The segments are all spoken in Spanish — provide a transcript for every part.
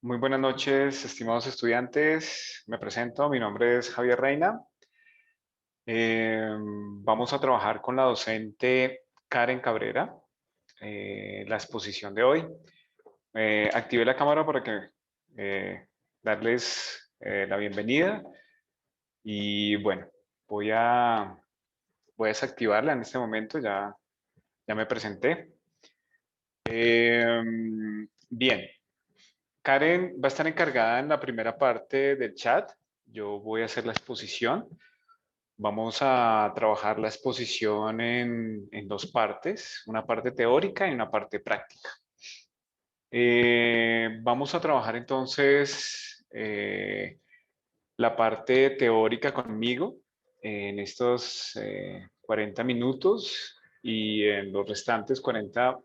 Muy buenas noches, estimados estudiantes. Me presento, mi nombre es Javier Reina. Vamos a trabajar con la docente Karen Cabrera, la exposición de hoy. Activé la cámara para que darles la bienvenida y bueno, voy a, voy a desactivarla en este momento, ya me presenté. Bien, Karen va a estar encargada en la primera parte del chat. Yo voy a hacer la exposición. Vamos a trabajar la exposición en dos partes, una parte teórica y una parte práctica. Vamos a trabajar entonces la parte teórica conmigo en estos 40 minutos y en los restantes 40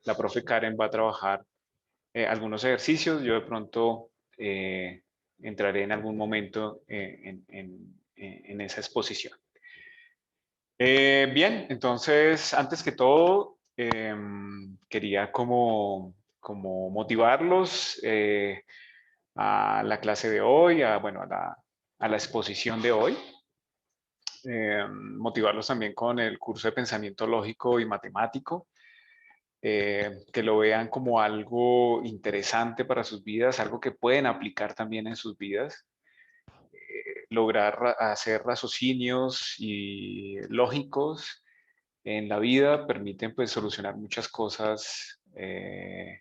la profe Karen va a trabajar algunos ejercicios. Yo de pronto entraré en algún momento en esa exposición. Bien, entonces, antes que todo, quería como motivarlos a la clase de hoy, bueno, a la exposición de hoy. Motivarlos también con el curso de pensamiento lógico y matemático, que lo vean como algo interesante para sus vidas, algo que pueden aplicar también en sus vidas. Lograr hacer raciocinios y lógicos en la vida permiten pues solucionar muchas cosas que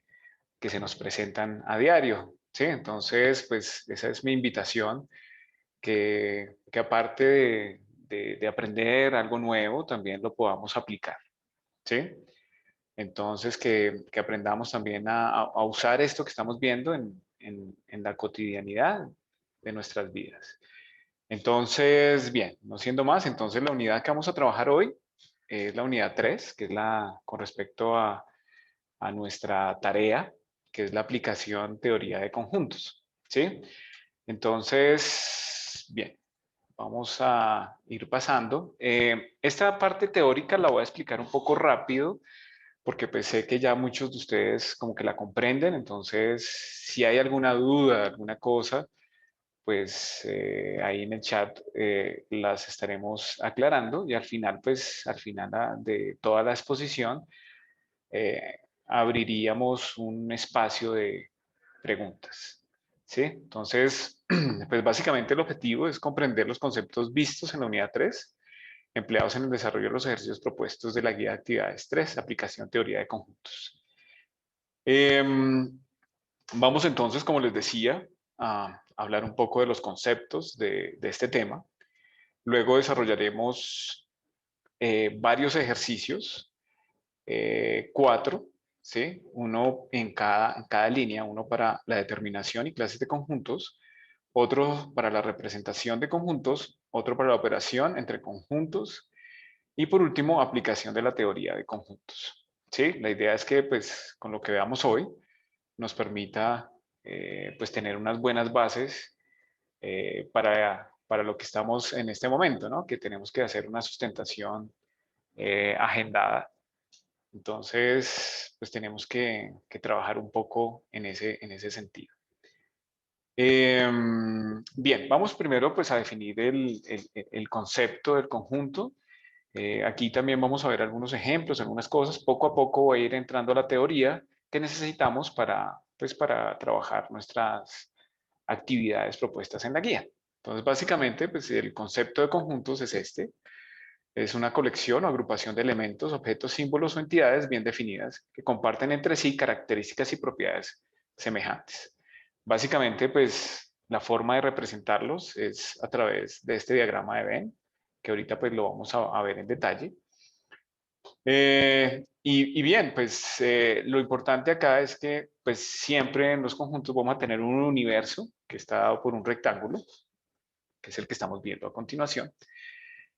se nos presentan a diario, ¿sí? Entonces, pues esa es mi invitación, que aparte de aprender algo nuevo, también lo podamos aplicar, ¿sí? Entonces, que aprendamos también a usar esto que estamos viendo en la cotidianidad de nuestras vidas. Entonces, bien, no siendo más, entonces la unidad que vamos a trabajar hoy es la unidad 3, que es la con respecto a nuestra tarea, que es la aplicación teoría de conjuntos, ¿sí? Entonces, bien, vamos a ir pasando. Esta parte teórica la voy a explicar un poco rápido, porque pues sé que ya muchos de ustedes como que la comprenden, entonces si hay alguna duda, alguna cosa, pues ahí en el chat las estaremos aclarando y al final, pues al final de toda la exposición, abriríamos un espacio de preguntas. ¿Sí? Entonces, pues básicamente el objetivo es comprender los conceptos vistos en la unidad 3 empleados en el desarrollo de los ejercicios propuestos de la guía de actividades 3 aplicación teoría de conjuntos. Vamos entonces, como les decía, a hablar un poco de los conceptos de este tema. Luego desarrollaremos varios ejercicios, 4, ¿sí? Uno en cada línea, uno para la determinación y clases de conjuntos, otro para la representación de conjuntos, otro para la operación entre conjuntos y por último, aplicación de la teoría de conjuntos. ¿Sí? La idea es que, pues, con lo que veamos hoy, nos permita, pues, tener unas buenas bases para lo que estamos en este momento, ¿no? Que tenemos que hacer una sustentación agendada. Entonces, pues tenemos que trabajar un poco en ese sentido. Bien, vamos primero pues a definir el concepto del conjunto. Aquí también vamos a ver algunos ejemplos, algunas cosas. Poco a poco voy a ir entrando a la teoría que necesitamos pues, para trabajar nuestras actividades propuestas en la guía. Entonces, básicamente, pues, el concepto de conjuntos es este. Es una colección o agrupación de elementos, objetos, símbolos o entidades bien definidas que comparten entre sí características y propiedades semejantes. Básicamente, pues, la forma de representarlos es a través de este diagrama de Venn, que ahorita pues lo vamos a ver en detalle. Y bien, pues lo importante acá es que pues siempre en los conjuntos vamos a tener un universo que está dado por un rectángulo, que es el que estamos viendo a continuación.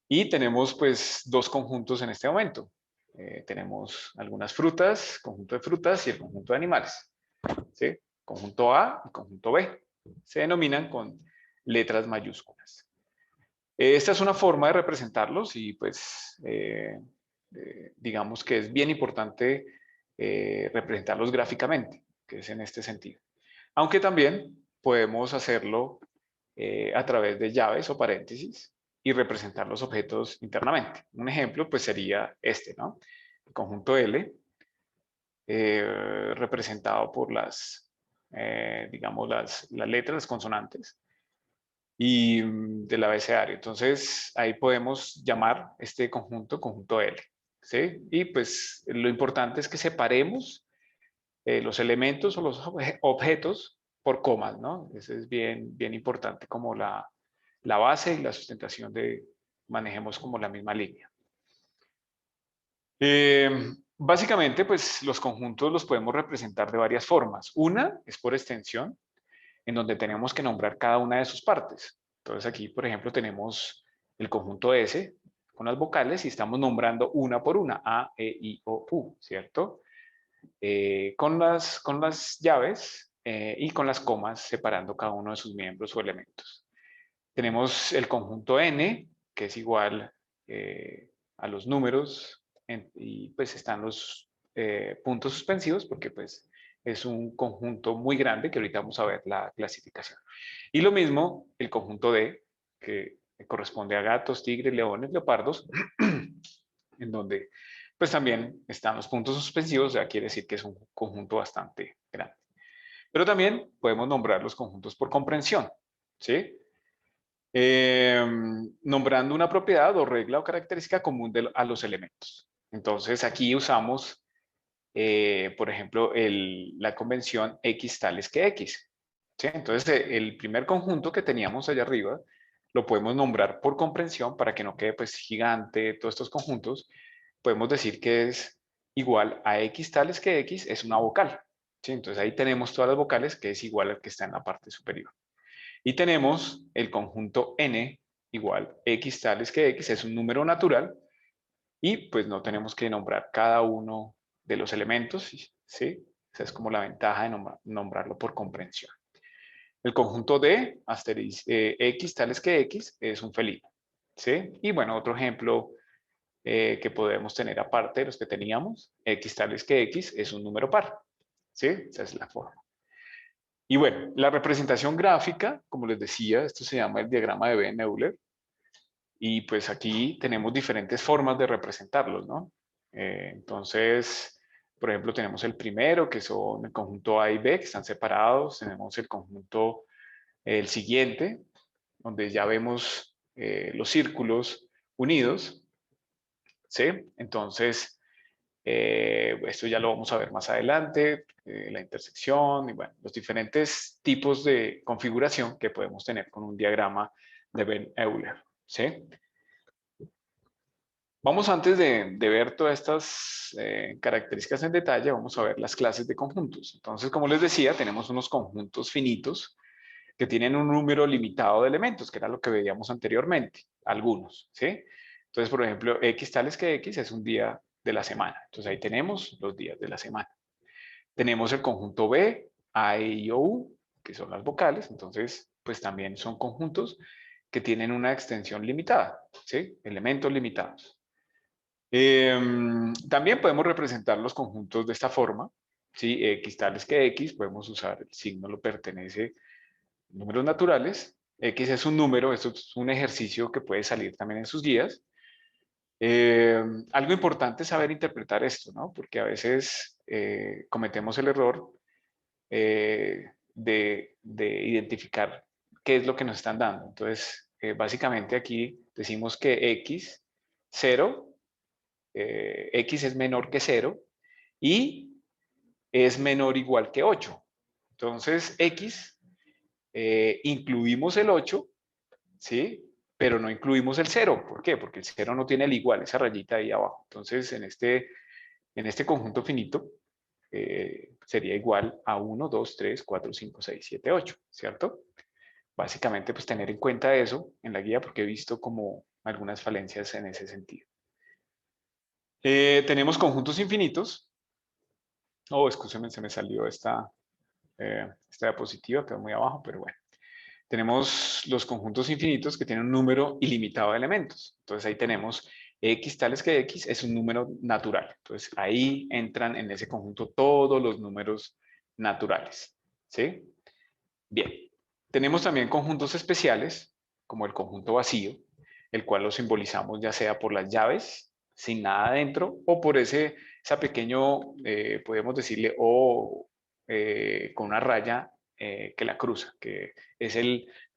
Y tenemos pues dos conjuntos en este momento. Tenemos algunas frutas, conjunto de frutas y el conjunto de animales. ¿Sí? Conjunto A y conjunto B. Se denominan con letras mayúsculas. Esta es una forma de representarlos y pues digamos que es bien importante representarlos gráficamente, que es en este sentido. Aunque también podemos hacerlo a través de llaves o paréntesis y representar los objetos internamente. Un ejemplo pues sería este, ¿no? El conjunto L, representado por digamos, las letras, las consonantes, y del abecedario. Entonces, ahí podemos llamar este conjunto L, ¿sí? Y pues lo importante es que separemos los elementos o los objetos por comas, ¿no? Eso es bien, bien importante como la base y la sustentación de manejemos como la misma línea. Básicamente, pues los conjuntos los podemos representar de varias formas. Una es por extensión, en donde tenemos que nombrar cada una de sus partes. Entonces aquí, por ejemplo, tenemos el conjunto S con las vocales y estamos nombrando una por una, A, E, I, O, U, ¿cierto? Con las llaves y con las comas separando cada uno de sus miembros o elementos. Tenemos el conjunto N, que es igual a los números y pues están los puntos suspensivos porque pues es un conjunto muy grande que ahorita vamos a ver la clasificación. Y lo mismo el conjunto D, que corresponde a gatos, tigres, leones, leopardos, en donde pues también están los puntos suspensivos, ya quiere decir que es un conjunto bastante grande. Pero también podemos nombrar los conjuntos por comprensión, ¿sí? Nombrando una propiedad o regla o característica común a los elementos. Entonces aquí usamos, por ejemplo, la convención X tales que X, ¿sí? Entonces el primer conjunto que teníamos allá arriba lo podemos nombrar por comprensión para que no quede pues gigante todos estos conjuntos. Podemos decir que es igual a X tales que X es una vocal, ¿sí? Entonces ahí tenemos todas las vocales que es igual al que está en la parte superior. Y tenemos el conjunto n igual x tales que x, es un número natural y pues no tenemos que nombrar cada uno de los elementos, ¿sí? Esa es como la ventaja de nombrarlo por comprensión. El conjunto d x tales que x es un felino, ¿sí? Y bueno, otro ejemplo que podemos tener aparte de los que teníamos, x tales que x es un número par, ¿sí? Esa es la forma. Y bueno, la representación gráfica, como les decía, esto se llama el diagrama de Venn-Euler. Y pues aquí tenemos diferentes formas de representarlos, ¿no? Entonces, por ejemplo, tenemos el primero, que son el conjunto A y B, que están separados. Tenemos el conjunto, el siguiente, donde ya vemos los círculos unidos, ¿sí? Entonces, esto ya lo vamos a ver más adelante, la intersección y bueno, los diferentes tipos de configuración que podemos tener con un diagrama de Venn-Euler, ¿sí? Vamos antes de ver todas estas características en detalle, vamos a ver las clases de conjuntos. Entonces, como les decía, tenemos unos conjuntos finitos que tienen un número limitado de elementos, que era lo que veíamos anteriormente, algunos, ¿sí? Entonces, por ejemplo, X tales que X es un día de la semana. Entonces, ahí tenemos los días de la semana. Tenemos el conjunto B, A, E, I, O, U, que son las vocales. Entonces, pues también son conjuntos que tienen una extensión limitada, ¿sí? Elementos limitados. También podemos representar los conjuntos de esta forma, ¿sí? X tales que X, podemos usar el signo lo pertenece a números naturales. X es un número, esto es un ejercicio que puede salir también en sus guías. Algo importante es saber interpretar esto, ¿no? Porque a veces cometemos el error de identificar qué es lo que nos están dando. Entonces, básicamente aquí decimos que X, 0, X es menor que 0 y es menor o igual que 8. Entonces, X, incluimos el 8, ¿sí? Pero no incluimos el 0. ¿Por qué? Porque el 0 no tiene el igual, esa rayita ahí abajo. Entonces, en este conjunto finito, sería igual a 1, 2, 3, 4, 5, 6, 7, 8, ¿cierto? Básicamente, pues tener en cuenta eso en la guía porque he visto como algunas falencias en ese sentido. Tenemos conjuntos infinitos. Oh, escúchame, se me salió esta diapositiva, quedó muy abajo, pero bueno. Tenemos los conjuntos infinitos que tienen un número ilimitado de elementos. Entonces ahí tenemos X tales que X es un número natural. Entonces ahí entran en ese conjunto todos los números naturales, ¿sí? Bien, tenemos también conjuntos especiales, como el conjunto vacío, el cual lo simbolizamos ya sea por las llaves, sin nada adentro, o por esa pequeño, podemos decirle, o con una raya que la cruza, que es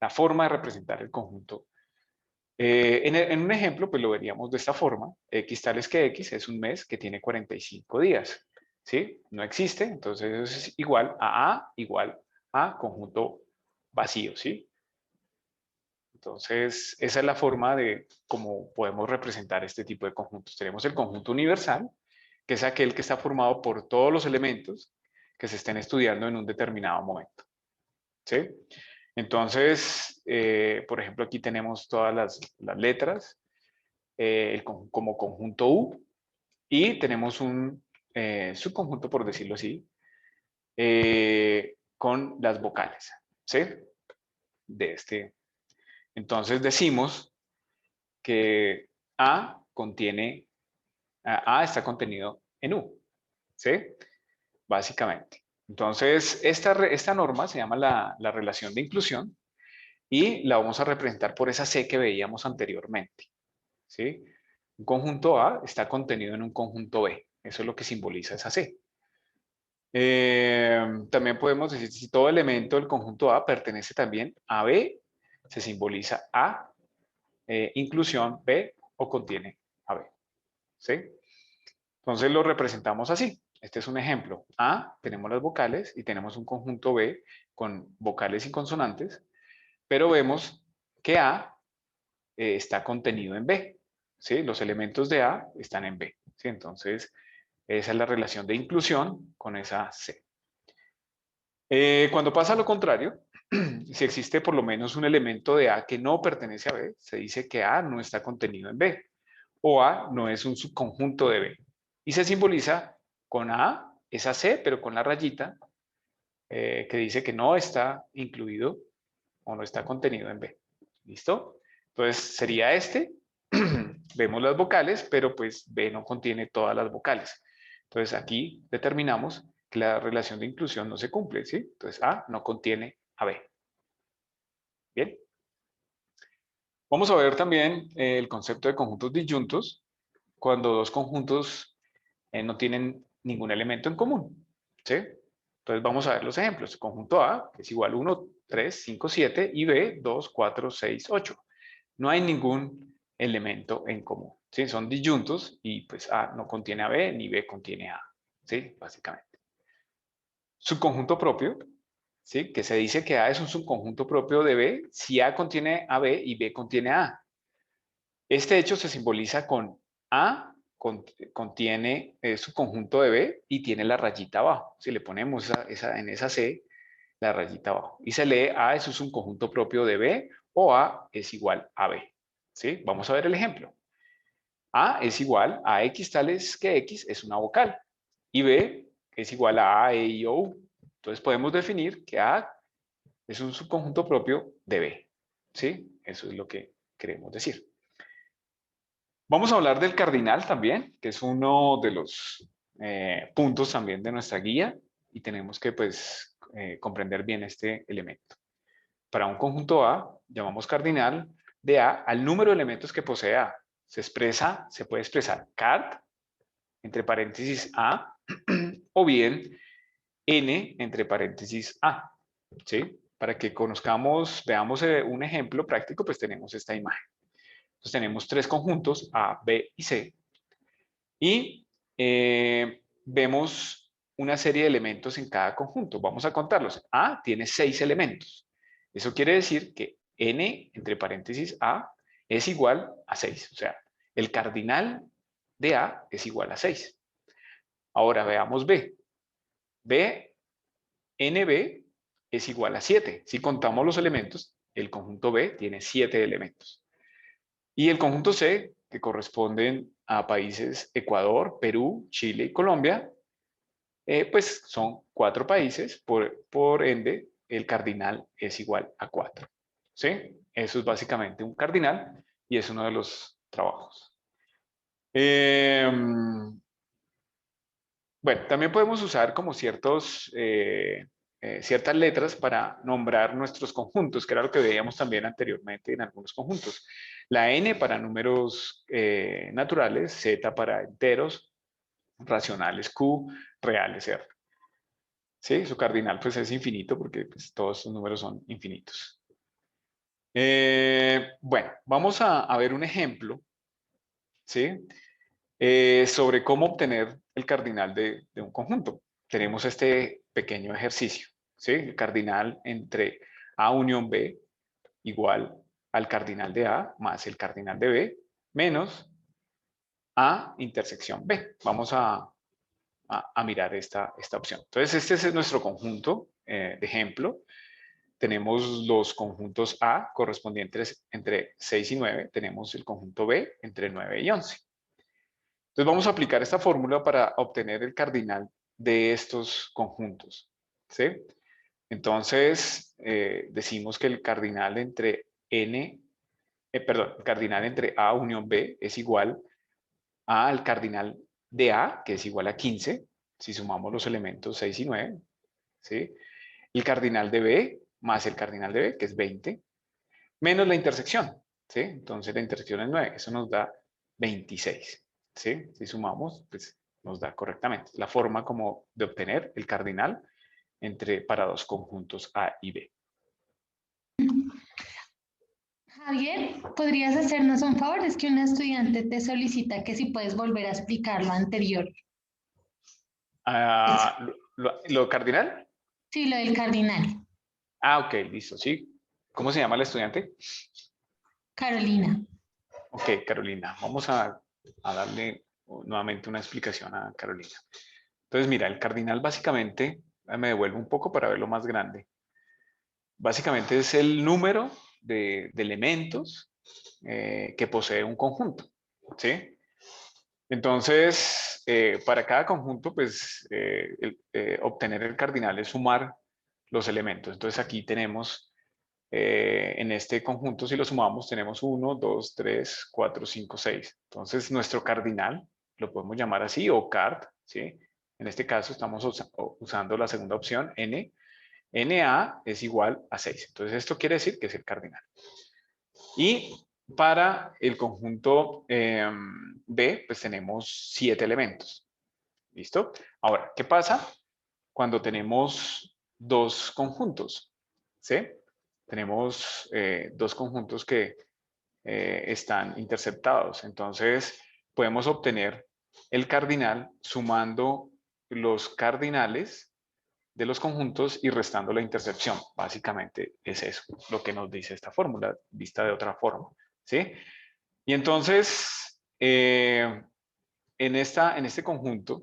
la forma de representar el conjunto. En un ejemplo, pues lo veríamos de esta forma: x tales que x es un mes que tiene 45 días, ¿sí? No existe, entonces eso es igual a conjunto vacío, ¿sí? Entonces, esa es la forma de cómo podemos representar este tipo de conjuntos. Tenemos el conjunto universal, que es aquel que está formado por todos los elementos que se estén estudiando en un determinado momento, ¿sí? Entonces, por ejemplo, aquí tenemos todas las letras como conjunto U, y tenemos un subconjunto, por decirlo así, con las vocales, ¿sí? De este. Entonces decimos que A está contenido en U, ¿sí? Básicamente. Entonces, esta norma se llama la relación de inclusión, y la vamos a representar por esa C que veíamos anteriormente, ¿sí? Un conjunto A está contenido en un conjunto B. Eso es lo que simboliza esa C. También podemos decir, si todo elemento del conjunto A pertenece también a B, se simboliza A, inclusión B, o contiene a B, ¿sí? Entonces lo representamos así. Este es un ejemplo. A, tenemos las vocales, y tenemos un conjunto B con vocales y consonantes, pero vemos que A está contenido en B, ¿sí? Los elementos de A están en B, ¿sí? Entonces, esa es la relación de inclusión con esa C. Cuando pasa lo contrario, si existe por lo menos un elemento de A que no pertenece a B, se dice que A no está contenido en B, o A no es un subconjunto de B. Y se simboliza con A, esa C, pero con la rayita que dice que no está incluido o no está contenido en B. ¿Listo? Entonces sería este. Vemos las vocales, pero pues B no contiene todas las vocales. Entonces aquí determinamos que la relación de inclusión no se cumple, ¿sí? Entonces A no contiene a B. Bien. Vamos a ver también el concepto de conjuntos disyuntos cuando dos conjuntos no tienen ningún elemento en común, ¿sí? Entonces vamos a ver los ejemplos. Conjunto A, que es igual 1, 3, 5, 7, y B, 2, 4, 6, 8. No hay ningún elemento en común, ¿sí? Son disyuntos, y pues A no contiene a B, ni B contiene a A, ¿sí? Básicamente. Subconjunto propio, ¿sí? Que se dice que A es un subconjunto propio de B si A contiene a B y B contiene a A. Este hecho se simboliza con A contiene su conjunto de B y tiene la rayita abajo. Si le ponemos en esa C, la rayita abajo. Y se lee A es un subconjunto propio de B, o A es igual a B. ¿Sí? Vamos a ver el ejemplo. A es igual a X tales que X es una vocal. Y B es igual a E, I, O, U. Entonces podemos definir que A es un subconjunto propio de B. ¿Sí? Eso es lo que queremos decir. Vamos a hablar del cardinal también, que es uno de los puntos también de nuestra guía, y tenemos que pues comprender bien este elemento. Para un conjunto A, llamamos cardinal de A al número de elementos que posee A. Se puede expresar card, entre paréntesis A, o bien n, entre paréntesis A, ¿sí? Para que conozcamos, veamos un ejemplo práctico, pues tenemos esta imagen. Entonces tenemos tres conjuntos, A, B y C, y vemos una serie de elementos en cada conjunto. Vamos a contarlos. A tiene 6 elementos. Eso quiere decir que n, entre paréntesis, A es igual a 6. O sea, el cardinal de A es igual a 6. Ahora veamos B. NB es igual a 7. Si contamos los elementos, el conjunto B tiene 7 elementos. Y el conjunto C, que corresponden a países Ecuador, Perú, Chile y Colombia, pues son 4 países, por ende el cardinal es igual a 4. ¿Sí? Eso es básicamente un cardinal, y es uno de los trabajos. Bueno, también podemos usar como ciertos ciertas letras para nombrar nuestros conjuntos, que era lo que veíamos también anteriormente en algunos conjuntos. La N para números naturales, Z para enteros, racionales Q, reales R. ¿Sí? Su cardinal pues es infinito porque pues, todos sus números son infinitos. Bueno, vamos a ver un ejemplo, ¿sí? Sobre cómo obtener el cardinal de un conjunto. Tenemos este pequeño ejercicio, ¿sí? El cardinal entre A unión B igual al cardinal de A más el cardinal de B menos A intersección B. Vamos a mirar esta opción. Entonces, este es nuestro conjunto de ejemplo. Tenemos los conjuntos A correspondientes entre 6 y 9. Tenemos el conjunto B entre 9 y 11. Entonces vamos a aplicar esta fórmula para obtener el cardinal de estos conjuntos. ¿Sí? Entonces, decimos que el cardinal entre el cardinal entre A unión B es igual al cardinal de A, que es igual a 15, si sumamos los elementos 6 y 9. ¿Sí? El cardinal de B más el cardinal de B, que es 20, menos la intersección. ¿Sí? Entonces la intersección es 9, eso nos da 26. ¿Sí? Si sumamos, pues nos da correctamente. La forma como de obtener el cardinal para dos conjuntos A y B. Javier, ¿podrías hacernos un favor? Es que un estudiante te solicita que si puedes volver a explicar lo anterior. ¿Lo cardinal? Sí, lo del cardinal. Ah, ok, listo, sí. ¿Cómo se llama el estudiante? Carolina. Ok, Carolina. Vamos a darle nuevamente una explicación a Carolina. Entonces, mira, el cardinal básicamente, me devuelvo un poco para verlo más grande. Básicamente es el número de elementos que posee un conjunto, ¿sí? Entonces, para cada conjunto, pues, obtener el cardinal es sumar los elementos. Entonces, aquí tenemos, en este conjunto, si lo sumamos, tenemos 1, 2, 3, 4, 5, 6. Entonces, nuestro cardinal, lo podemos llamar así, o card, ¿sí? En este caso, estamos usando la segunda opción, n. NA es igual a 6. Entonces, esto quiere decir que es el cardinal. Y para el conjunto B, pues tenemos 7 elementos. ¿Listo? Ahora, ¿qué pasa cuando tenemos dos conjuntos? ¿Sí? Tenemos dos conjuntos que están interceptados. Entonces, podemos obtener el cardinal sumando los cardinales de los conjuntos y restando la intercepción. Básicamente es eso lo que nos dice esta fórmula, vista de otra forma. ¿Sí? Y entonces, en este conjunto,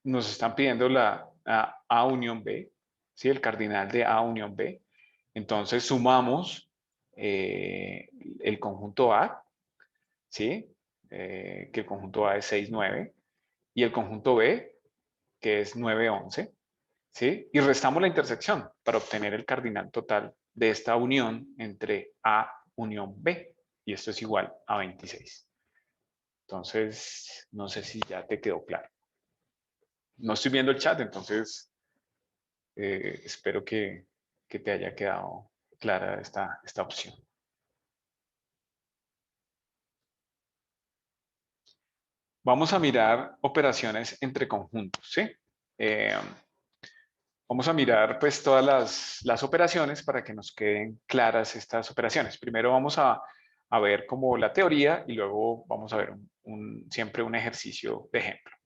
nos están pidiendo la A unión B, ¿sí? El cardinal de A unión B. Entonces, sumamos el conjunto A, ¿sí? Que el conjunto A es 6, 9, y el conjunto B, que es 9, 11. ¿Sí? Y restamos la intersección para obtener el cardinal total de esta unión entre A unión B. Y esto es igual a 26. Entonces, no sé si ya te quedó claro. No estoy viendo el chat, entonces espero que te haya quedado clara esta opción. Vamos a mirar operaciones entre conjuntos, ¿sí? Vamos a mirar pues todas las operaciones para que nos queden claras estas operaciones. Primero vamos a ver como la teoría y luego vamos a ver siempre un ejercicio de ejemplo.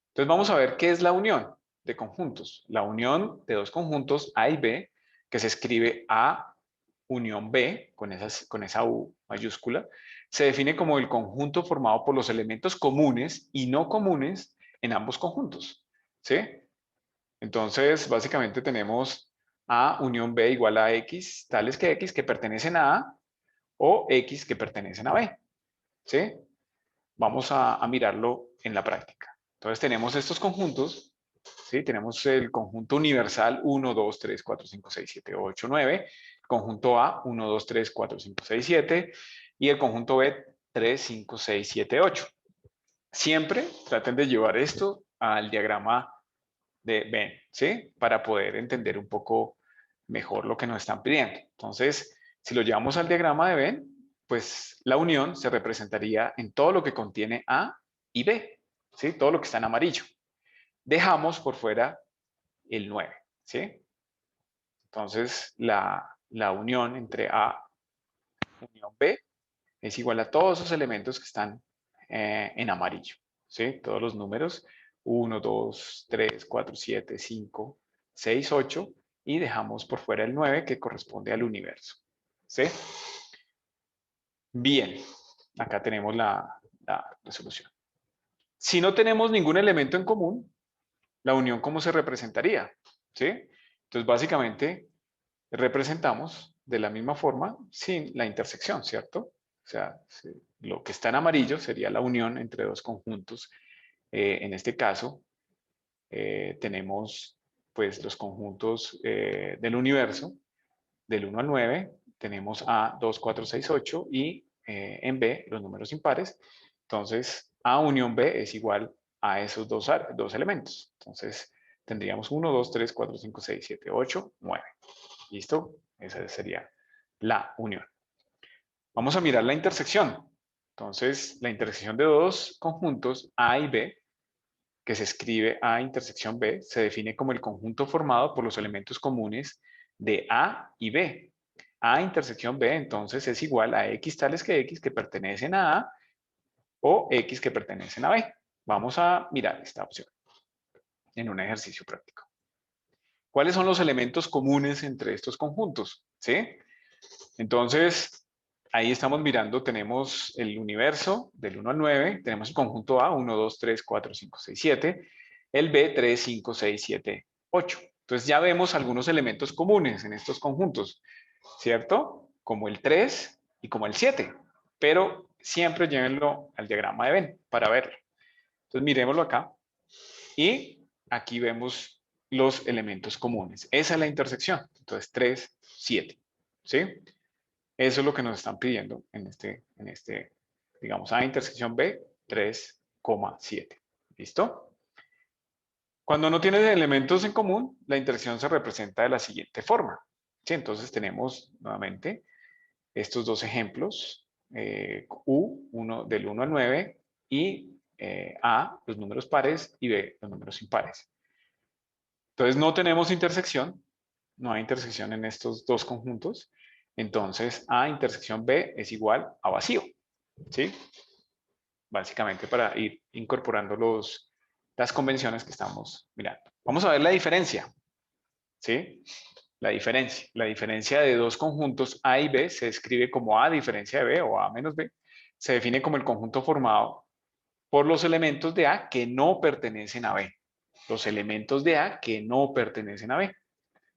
Entonces vamos a ver qué es la unión de conjuntos. La unión de dos conjuntos A y B, que se escribe A unión B, con esa U mayúscula, se define como el conjunto formado por los elementos comunes y no comunes en ambos conjuntos. ¿Sí? Entonces, básicamente tenemos A unión B igual a X, tales que X que pertenecen a A o X que pertenecen a B. ¿Sí? Vamos a mirarlo en la práctica. Entonces tenemos estos conjuntos, ¿sí? Tenemos el conjunto universal 1, 2, 3, 4, 5, 6, 7, 8, 9, conjunto A 1, 2, 3, 4, 5, 6, 7 y el conjunto B 3, 5, 6, 7, 8. Siempre traten de llevar esto al diagrama de Venn, ¿sí? Para poder entender un poco mejor lo que nos están pidiendo. Entonces, si lo llevamos al diagrama de Venn, pues la unión se representaría en todo lo que contiene A y B, ¿sí? Todo lo que está en amarillo. Dejamos por fuera el 9, ¿sí? Entonces, la unión entre A y unión B es igual a todos esos elementos que están en amarillo, ¿sí? Todos los números, 1, 2, 3, 4, 7, 5, 6, 8, y dejamos por fuera el 9 que corresponde al universo, ¿sí? Bien, acá tenemos la resolución. Si no tenemos ningún elemento en común, la unión, ¿cómo se representaría? ¿Sí? Entonces, básicamente, representamos de la misma forma sin la intersección, ¿cierto? O sea, lo que está en amarillo sería la unión entre dos conjuntos. En este caso, tenemos pues los conjuntos del universo, del 1 al 9, tenemos A, 2, 4, 6, 8 y en B los números impares. Entonces, A unión B es igual a esos dos elementos. Entonces, tendríamos 1, 2, 3, 4, 5, 6, 7, 8, 9. ¿Listo? Esa sería la unión. Vamos a mirar la intersección. Entonces, la intersección de dos conjuntos A y B, que se escribe A intersección B, se define como el conjunto formado por los elementos comunes de A y B. A intersección B, entonces, es igual a X tales que X que pertenecen a A o X que pertenecen a B. Vamos a mirar esta opción en un ejercicio práctico. ¿Cuáles son los elementos comunes entre estos conjuntos? ¿Sí? Entonces, ahí estamos mirando, tenemos el universo del 1 al 9, tenemos el conjunto A, 1, 2, 3, 4, 5, 6, 7, el B, 3, 5, 6, 7, 8. Entonces ya vemos algunos elementos comunes en estos conjuntos, ¿cierto? Como el 3 y como el 7, pero siempre llévenlo al diagrama de Venn para verlo. Entonces miremoslo acá y aquí vemos los elementos comunes. Esa es la intersección. Entonces 3, 7, ¿sí? Eso es lo que nos están pidiendo en digamos, A intersección B, 3,7. ¿Listo? Cuando no tiene elementos en común, la intersección se representa de la siguiente forma. ¿Sí? Entonces tenemos nuevamente estos dos ejemplos, U, del 1 al 9, y A, los números pares, y B, los números impares. Entonces no tenemos intersección, no hay intersección en estos dos conjuntos, entonces A intersección B es igual a vacío, ¿sí? Básicamente para ir incorporando las convenciones que estamos mirando. Vamos a ver la diferencia, ¿sí? La diferencia de dos conjuntos A y B se escribe como A diferencia de B o A menos B. Se define como el conjunto formado por los elementos de A que no pertenecen a B. Los elementos de A que no pertenecen a B.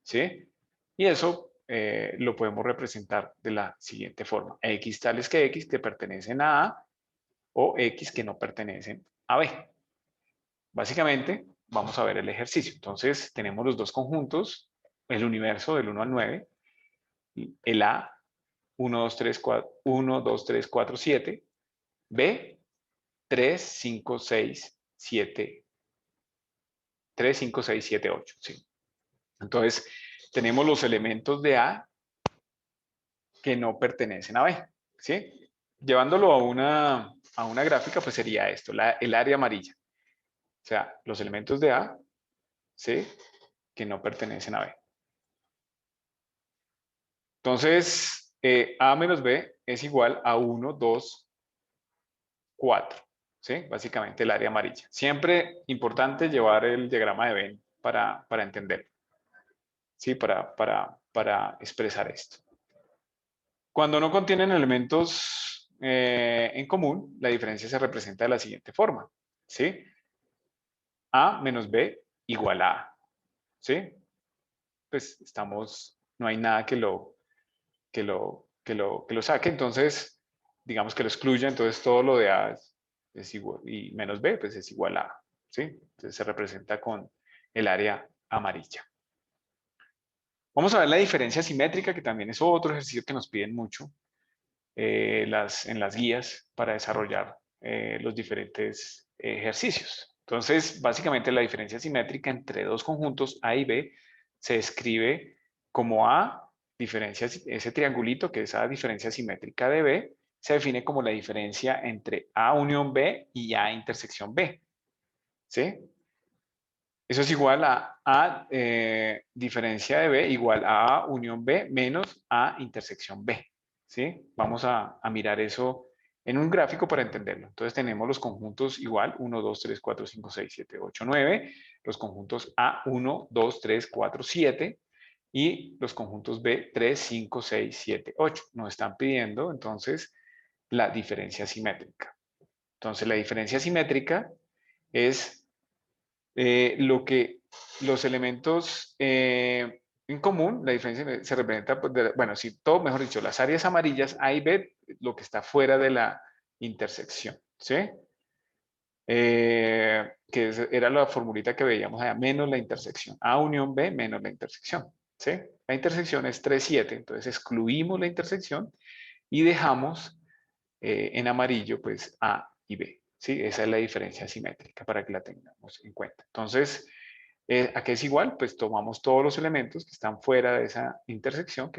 ¿Sí? Y eso lo podemos representar de la siguiente forma. X tales que X que pertenecen a A o X que no pertenecen a B. Básicamente, vamos a ver el ejercicio. Entonces, tenemos los dos conjuntos, el universo del 1 al 9, el A, 1, 2, 3, 4, 1, 2, 3, 4, 7, B, 3, 5, 6, 7, 3, 5, 6, 7, 8. ¿Sí? Entonces, tenemos los elementos de A que no pertenecen a B, ¿sí? Llevándolo a una gráfica, pues sería esto, el área amarilla. O sea, los elementos de A, ¿sí? Que no pertenecen a B. Entonces, A menos B es igual a 1, 2, 4, ¿sí? Básicamente el área amarilla. Siempre importante llevar el diagrama de Venn para entender, ¿sí? Para expresar esto. Cuando no contienen elementos en común, la diferencia se representa de la siguiente forma, ¿sí? A menos B igual a A, ¿sí? Pues no hay nada que lo saque, entonces, digamos que lo excluya, entonces todo lo de A es igual, y menos B, pues es igual a A, ¿sí? Entonces se representa con el área amarilla. Vamos a ver la diferencia simétrica, que también es otro ejercicio que nos piden mucho en las guías para desarrollar los diferentes ejercicios. Entonces, básicamente la diferencia simétrica entre dos conjuntos A y B se escribe como A diferencia, ese triangulito que es A diferencia simétrica de B, se define como la diferencia entre A unión B y A intersección B. ¿Sí? Eso es igual a A diferencia de B igual a A unión B menos A intersección B. ¿Sí? Vamos a mirar eso en un gráfico para entenderlo. Entonces tenemos los conjuntos igual 1, 2, 3, 4, 5, 6, 7, 8, 9. Los conjuntos A, 1, 2, 3, 4, 7. Y los conjuntos B, 3, 5, 6, 7, 8. Nos están pidiendo entonces la diferencia simétrica. Entonces la diferencia simétrica es los elementos en común, la diferencia se representa, bueno, si todo, mejor dicho, las áreas amarillas A y B, lo que está fuera de la intersección, ¿sí? Era la formulita que veíamos allá, menos la intersección. A unión B menos la intersección, ¿sí? La intersección es 3, 7, entonces excluimos la intersección y dejamos en amarillo, pues, A y B, ¿sí? Esa es la diferencia simétrica para que la tengamos en cuenta. Entonces, ¿a qué es igual? Pues tomamos todos los elementos que están fuera de esa intersección,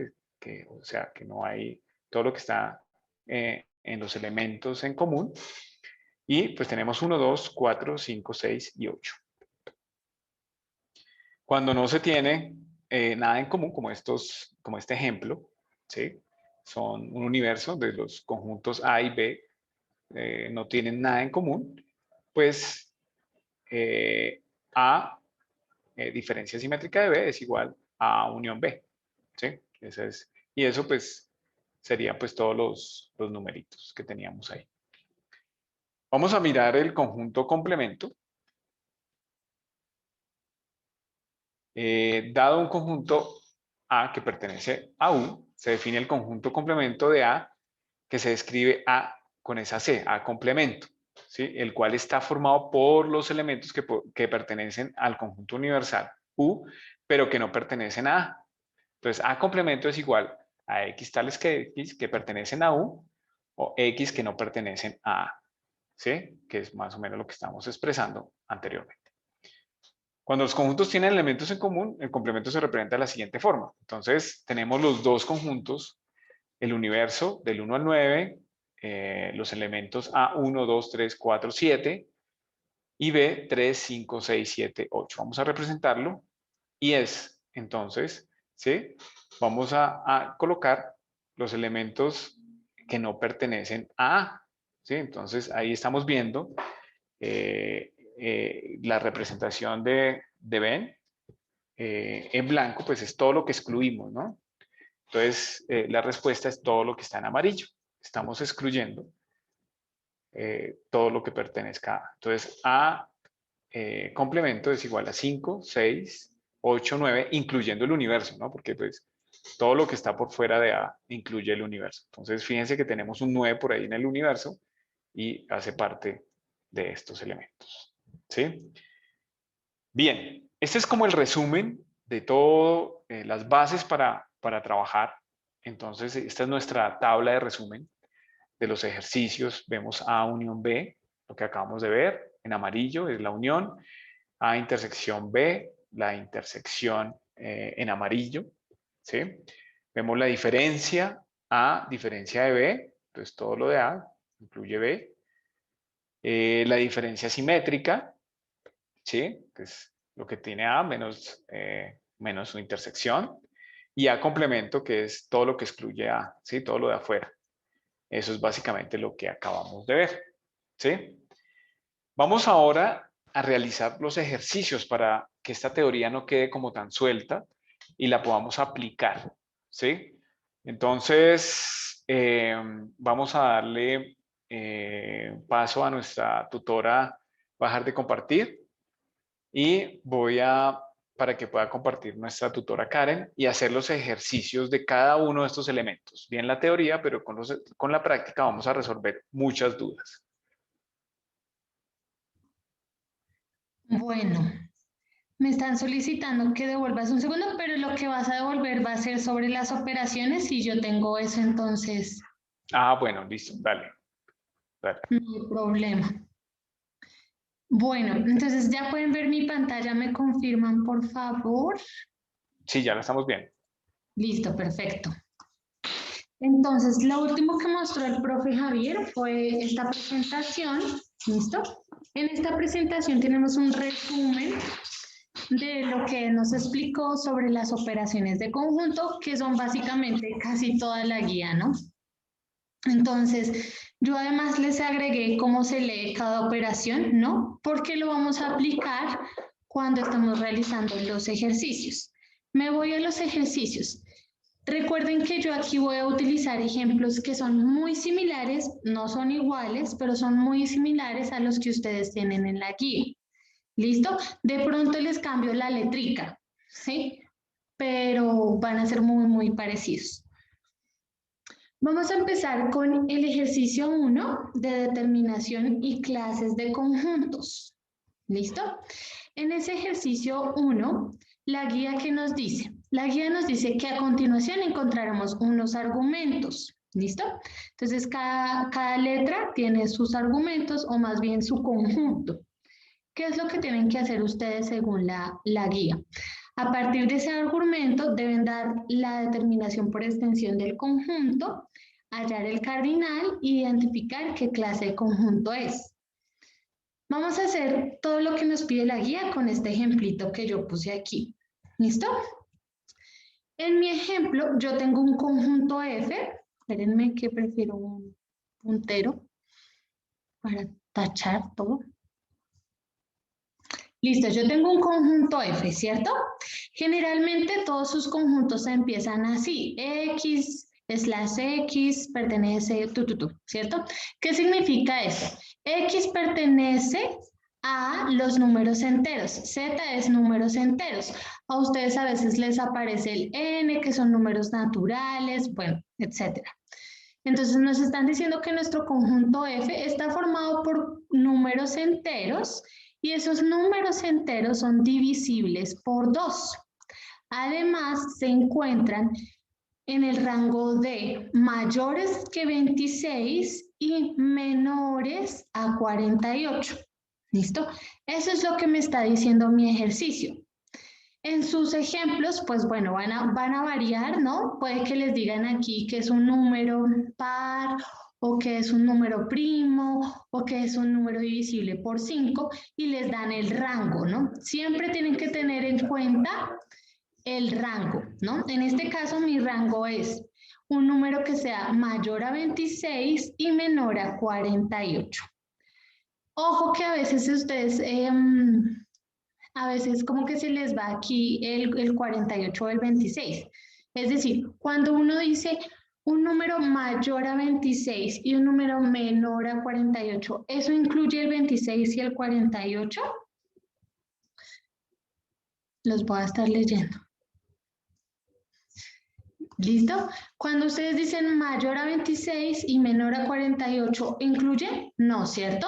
o sea, que no hay todo lo que está en los elementos en común, y pues tenemos 1, 2, 4, 5, 6 y 8. Cuando no se tiene nada en común, como este ejemplo, ¿sí? Son un universo de los conjuntos A y B, no tienen nada en común, pues A diferencia simétrica de B es igual a unión B, ¿sí? Y eso pues serían pues todos los numeritos que teníamos ahí. Vamos a mirar el conjunto complemento. Dado un conjunto A que pertenece a U, se define el conjunto complemento de A que se describe A con esa C, A complemento, ¿sí? El cual está formado por los elementos que pertenecen al conjunto universal U, pero que no pertenecen a A. Entonces, A complemento es igual a X tales que X que pertenecen a U o X que no pertenecen a A, ¿sí? Que es más o menos lo que estamos expresando anteriormente. Cuando los conjuntos tienen elementos en común, el complemento se representa de la siguiente forma. Entonces, tenemos los dos conjuntos, el universo del 1 al 9, los elementos A, 1, 2, 3, 4, 7 y B, 3, 5, 6, 7, 8. Vamos a representarlo y es, entonces, ¿sí? Vamos a colocar los elementos que no pertenecen a A, ¿sí? Entonces, ahí estamos viendo la representación de Ben en blanco, pues es todo lo que excluimos, ¿no? Entonces, la respuesta es todo lo que está en amarillo. Estamos excluyendo todo lo que pertenezca a A. Entonces, A complemento es igual a 5, 6, 8, 9, incluyendo el universo, ¿no? Porque pues todo lo que está por fuera de A incluye el universo. Entonces, fíjense que tenemos un 9 por ahí en el universo y hace parte de estos elementos, ¿sí? Bien, este es como el resumen de todo, las bases para trabajar. Entonces, esta es nuestra tabla de resumen de los ejercicios. Vemos A unión B, lo que acabamos de ver, en amarillo es la unión, A intersección B, la intersección en amarillo, ¿sí? Vemos la diferencia A, diferencia de B, entonces todo lo de A incluye B. La diferencia simétrica, ¿sí? Que es lo que tiene A menos su intersección. Y A complemento, que es todo lo que excluye A, ¿sí? Todo lo de afuera. Eso es básicamente lo que acabamos de ver, ¿sí? Vamos ahora a realizar los ejercicios para que esta teoría no quede como tan suelta y la podamos aplicar, ¿sí? Entonces, vamos a darle paso a nuestra tutora, bajar de compartir, y para que pueda compartir nuestra tutora Karen y hacer los ejercicios de cada uno de estos elementos. Bien la teoría, pero con la práctica vamos a resolver muchas dudas. Bueno, me están solicitando que devuelvas un segundo, pero lo que vas a devolver va a ser sobre las operaciones y yo tengo eso, entonces Ah, bueno, listo, dale, dale. no hay problema. Bueno, entonces ya pueden ver mi pantalla, ¿me confirman, por favor? Sí, ya la estamos viendo. Listo, perfecto. Entonces, lo último que mostró el profe Javier fue esta presentación, ¿listo? En esta presentación tenemos un resumen de lo que nos explicó sobre las operaciones de conjunto, que son básicamente casi toda la guía, ¿no? Entonces, yo además les agregué cómo se lee cada operación, ¿no? Porque lo vamos a aplicar cuando estamos realizando los ejercicios. Me voy a los ejercicios. Recuerden que yo aquí voy a utilizar ejemplos que son muy similares, no son iguales, pero son muy similares a los que ustedes tienen en la guía. ¿Listo? De pronto les cambio la letrica, ¿sí? Pero van a ser muy parecidos. Vamos a empezar con el ejercicio 1 de determinación y clases de conjuntos. ¿Listo? En ese ejercicio 1, la guía que nos dice, la guía nos dice que a continuación encontraremos unos argumentos. ¿Listo? Entonces, cada letra tiene sus argumentos o más bien su conjunto. ¿Qué es lo que tienen que hacer ustedes según la guía? A partir de ese argumento deben dar la determinación por extensión del conjunto, hallar el cardinal e identificar qué clase de conjunto es. Vamos a hacer todo lo que nos pide la guía con este ejemplito que yo puse aquí. ¿Listo? En mi ejemplo, yo tengo un conjunto F. Espérenme que prefiero un puntero para tachar todo. Listo, yo tengo un conjunto F, ¿cierto? Generalmente todos sus conjuntos empiezan así, X/X pertenece, ¿cierto? ¿Qué significa eso? X pertenece a los números enteros, Z es números enteros. A ustedes a veces les aparece el N, que son números naturales, bueno, etcétera. Entonces nos están diciendo que nuestro conjunto F está formado por números enteros y esos números enteros son divisibles por 2. Además, se encuentran en el rango de mayores que 26 y menores a 48. ¿Listo? Eso es lo que me está diciendo mi ejercicio. En sus ejemplos, pues bueno, van a variar, ¿no? Puede que les digan aquí que es un número par o que es un número primo o que es un número divisible por 5 y les dan el rango, ¿no? Siempre tienen que tener en cuenta el rango, ¿no? En este caso mi rango es un número que sea mayor a 26 y menor a 48. Ojo que a veces ustedes... a veces como que se les va aquí el 48 o el 26. Es decir, cuando uno dice un número mayor a 26 y un número menor a 48, ¿eso incluye el 26 y el 48? Los voy a estar leyendo. ¿Listo? Cuando ustedes dicen mayor a 26 y menor a 48, ¿incluye? No, ¿cierto?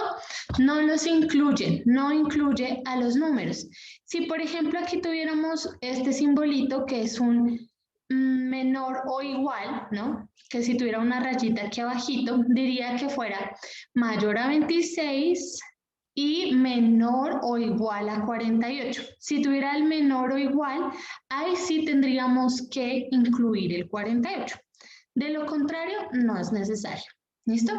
No los incluyen, no incluye a los números. Si, por ejemplo, aquí tuviéramos este simbolito que es un menor o igual, ¿no? Que si tuviera una rayita aquí abajito, diría que fuera mayor a 26 y menor o igual a 48. Si tuviera el menor o igual, ahí sí tendríamos que incluir el 48. De lo contrario, no es necesario. ¿Listo?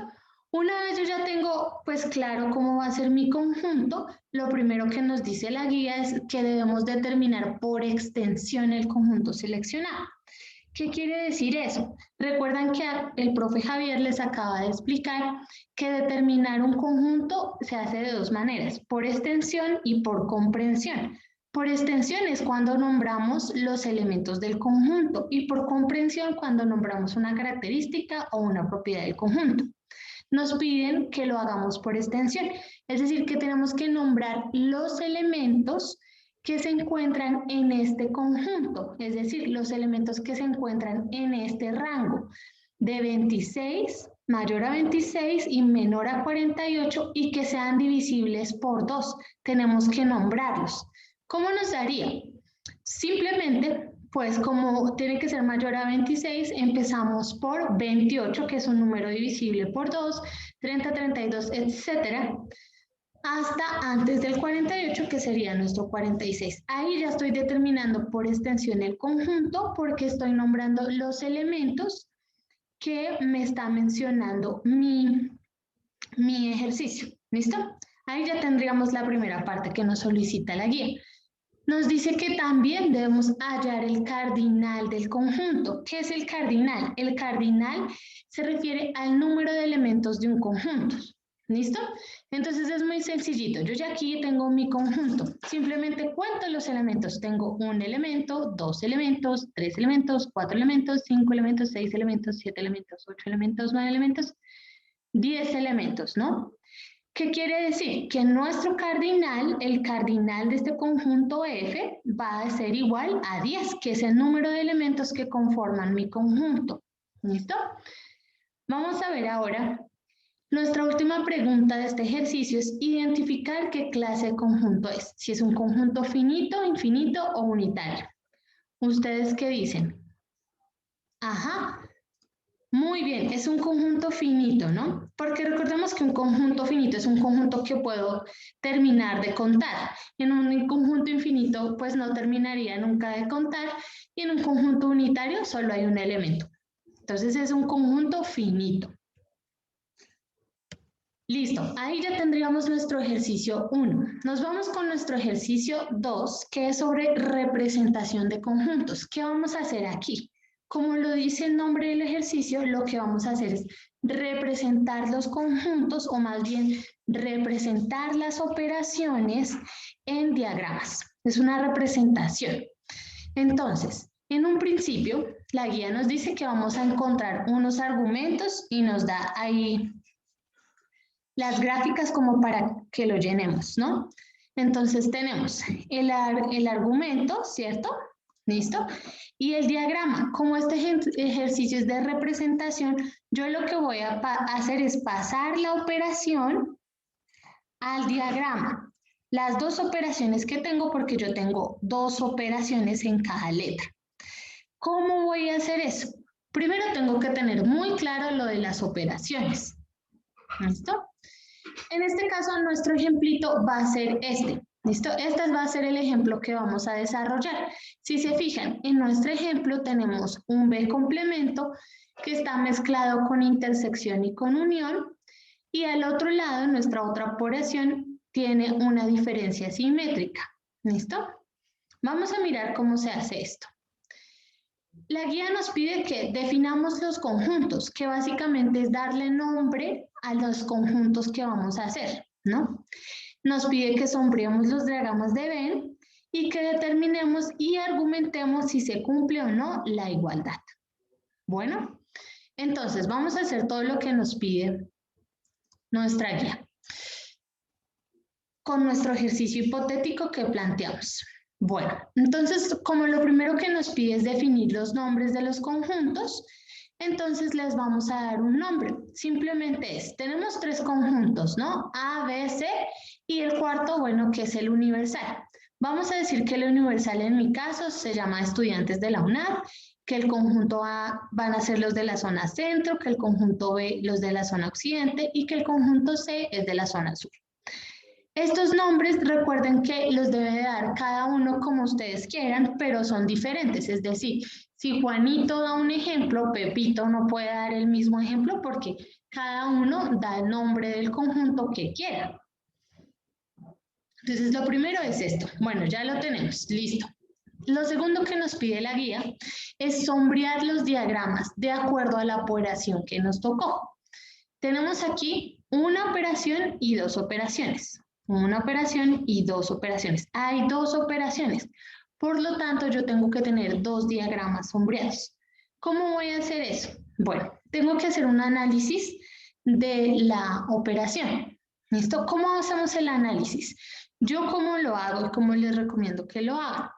Una vez yo ya tengo pues claro cómo va a ser mi conjunto, lo primero que nos dice la guía es que debemos determinar por extensión el conjunto seleccionado. ¿Qué quiere decir eso? Recuerdan que el profe Javier les acaba de explicar que determinar un conjunto se hace de dos maneras, por extensión y por comprensión. Por extensión es cuando nombramos los elementos del conjunto y por comprensión cuando nombramos una característica o una propiedad del conjunto. Nos piden que lo hagamos por extensión, es decir, que tenemos que nombrar los elementos que se encuentran en este conjunto, es decir, los elementos que se encuentran en este rango de 26, mayor a 26 y menor a 48 y que sean divisibles por 2. Tenemos que nombrarlos. ¿Cómo nos daría? Simplemente, pues como tiene que ser mayor a 26, empezamos por 28, que es un número divisible por 2, 30, 32, etcétera. hasta antes del 48, que sería nuestro 46. Ahí ya estoy determinando por extensión el conjunto porque estoy nombrando los elementos que me está mencionando mi ejercicio. ¿Listo? Ahí ya tendríamos la primera parte que nos solicita la guía. Nos dice que también debemos hallar el cardinal del conjunto. ¿Qué es el cardinal? El cardinal se refiere al número de elementos de un conjunto. ¿Listo? Entonces es muy sencillito. Yo ya aquí tengo mi conjunto. Simplemente cuento los elementos. Tengo un elemento, dos elementos, tres elementos, cuatro elementos, cinco elementos, seis elementos, siete elementos, ocho elementos, nueve elementos, 10 elementos, ¿no? ¿Qué quiere decir? Que nuestro cardinal, el cardinal de este conjunto F, va a ser igual a 10, que es el número de elementos que conforman mi conjunto. ¿Listo? Vamos a ver ahora. Nuestra última pregunta de este ejercicio es identificar qué clase de conjunto es. Si es un conjunto finito, infinito o unitario. ¿Ustedes qué dicen? Ajá. Muy bien, es un conjunto finito, ¿no? Porque recordemos que un conjunto finito es un conjunto que puedo terminar de contar. En un conjunto infinito, pues no terminaría nunca de contar. Y en un conjunto unitario solo hay un elemento. Entonces es un conjunto finito. Listo, ahí ya tendríamos nuestro ejercicio 1. Nos vamos con nuestro ejercicio 2, que es sobre representación de conjuntos. ¿Qué vamos a hacer aquí? Como lo dice el nombre del ejercicio, lo que vamos a hacer es representar los conjuntos, o más bien representar las operaciones en diagramas. Es una representación. Entonces, en un principio, la guía nos dice que vamos a encontrar unos argumentos y nos da ahí las gráficas como para que lo llenemos, ¿no? Entonces tenemos el argumento, ¿cierto? ¿Listo? Y el diagrama. Como este ejercicio es de representación, yo lo que voy a hacer es pasar la operación al diagrama. Las dos operaciones que tengo, porque yo tengo dos operaciones en cada letra. ¿Cómo voy a hacer eso? Primero tengo que tener muy claro lo de las operaciones. ¿Listo? En este caso, nuestro ejemplito va a ser este. ¿Listo? Este va a ser el ejemplo que vamos a desarrollar. Si se fijan, en nuestro ejemplo tenemos un B complemento que está mezclado con intersección y con unión. Y al otro lado, nuestra otra operación tiene una diferencia simétrica. ¿Listo? Vamos a mirar cómo se hace esto. La guía nos pide que definamos los conjuntos, que básicamente es darle nombre a los conjuntos que vamos a hacer, ¿no? Nos pide que sombreemos los diagramas de Venn y que determinemos y argumentemos si se cumple o no la igualdad. Bueno, entonces vamos a hacer todo lo que nos pide nuestra guía con nuestro ejercicio hipotético que planteamos. Bueno, entonces, como lo primero que nos pide es definir los nombres de los conjuntos, entonces les vamos a dar un nombre. Simplemente tenemos tres conjuntos, ¿no? A, B, C, y el cuarto, bueno, que es el universal. Vamos a decir que el universal en mi caso se llama estudiantes de la UNAD, que el conjunto A van a ser los de la zona centro, que el conjunto B los de la zona occidente y que el conjunto C es de la zona sur. Estos nombres recuerden que los debe dar cada uno como ustedes quieran, pero son diferentes. Es decir, si Juanito da un ejemplo, Pepito no puede dar el mismo ejemplo porque cada uno da el nombre del conjunto que quiera. Entonces, lo primero es esto. Bueno, ya lo tenemos, listo. Lo segundo que nos pide la guía es sombrear los diagramas de acuerdo a la operación que nos tocó. Tenemos aquí una operación y dos operaciones. Una operación y dos operaciones. Hay dos operaciones. Por lo tanto, yo tengo que tener dos diagramas sombreados. ¿Cómo voy a hacer eso? Bueno, tengo que hacer un análisis de la operación. ¿Listo? ¿Cómo hacemos el análisis? Yo cómo lo hago y cómo les recomiendo que lo hagan.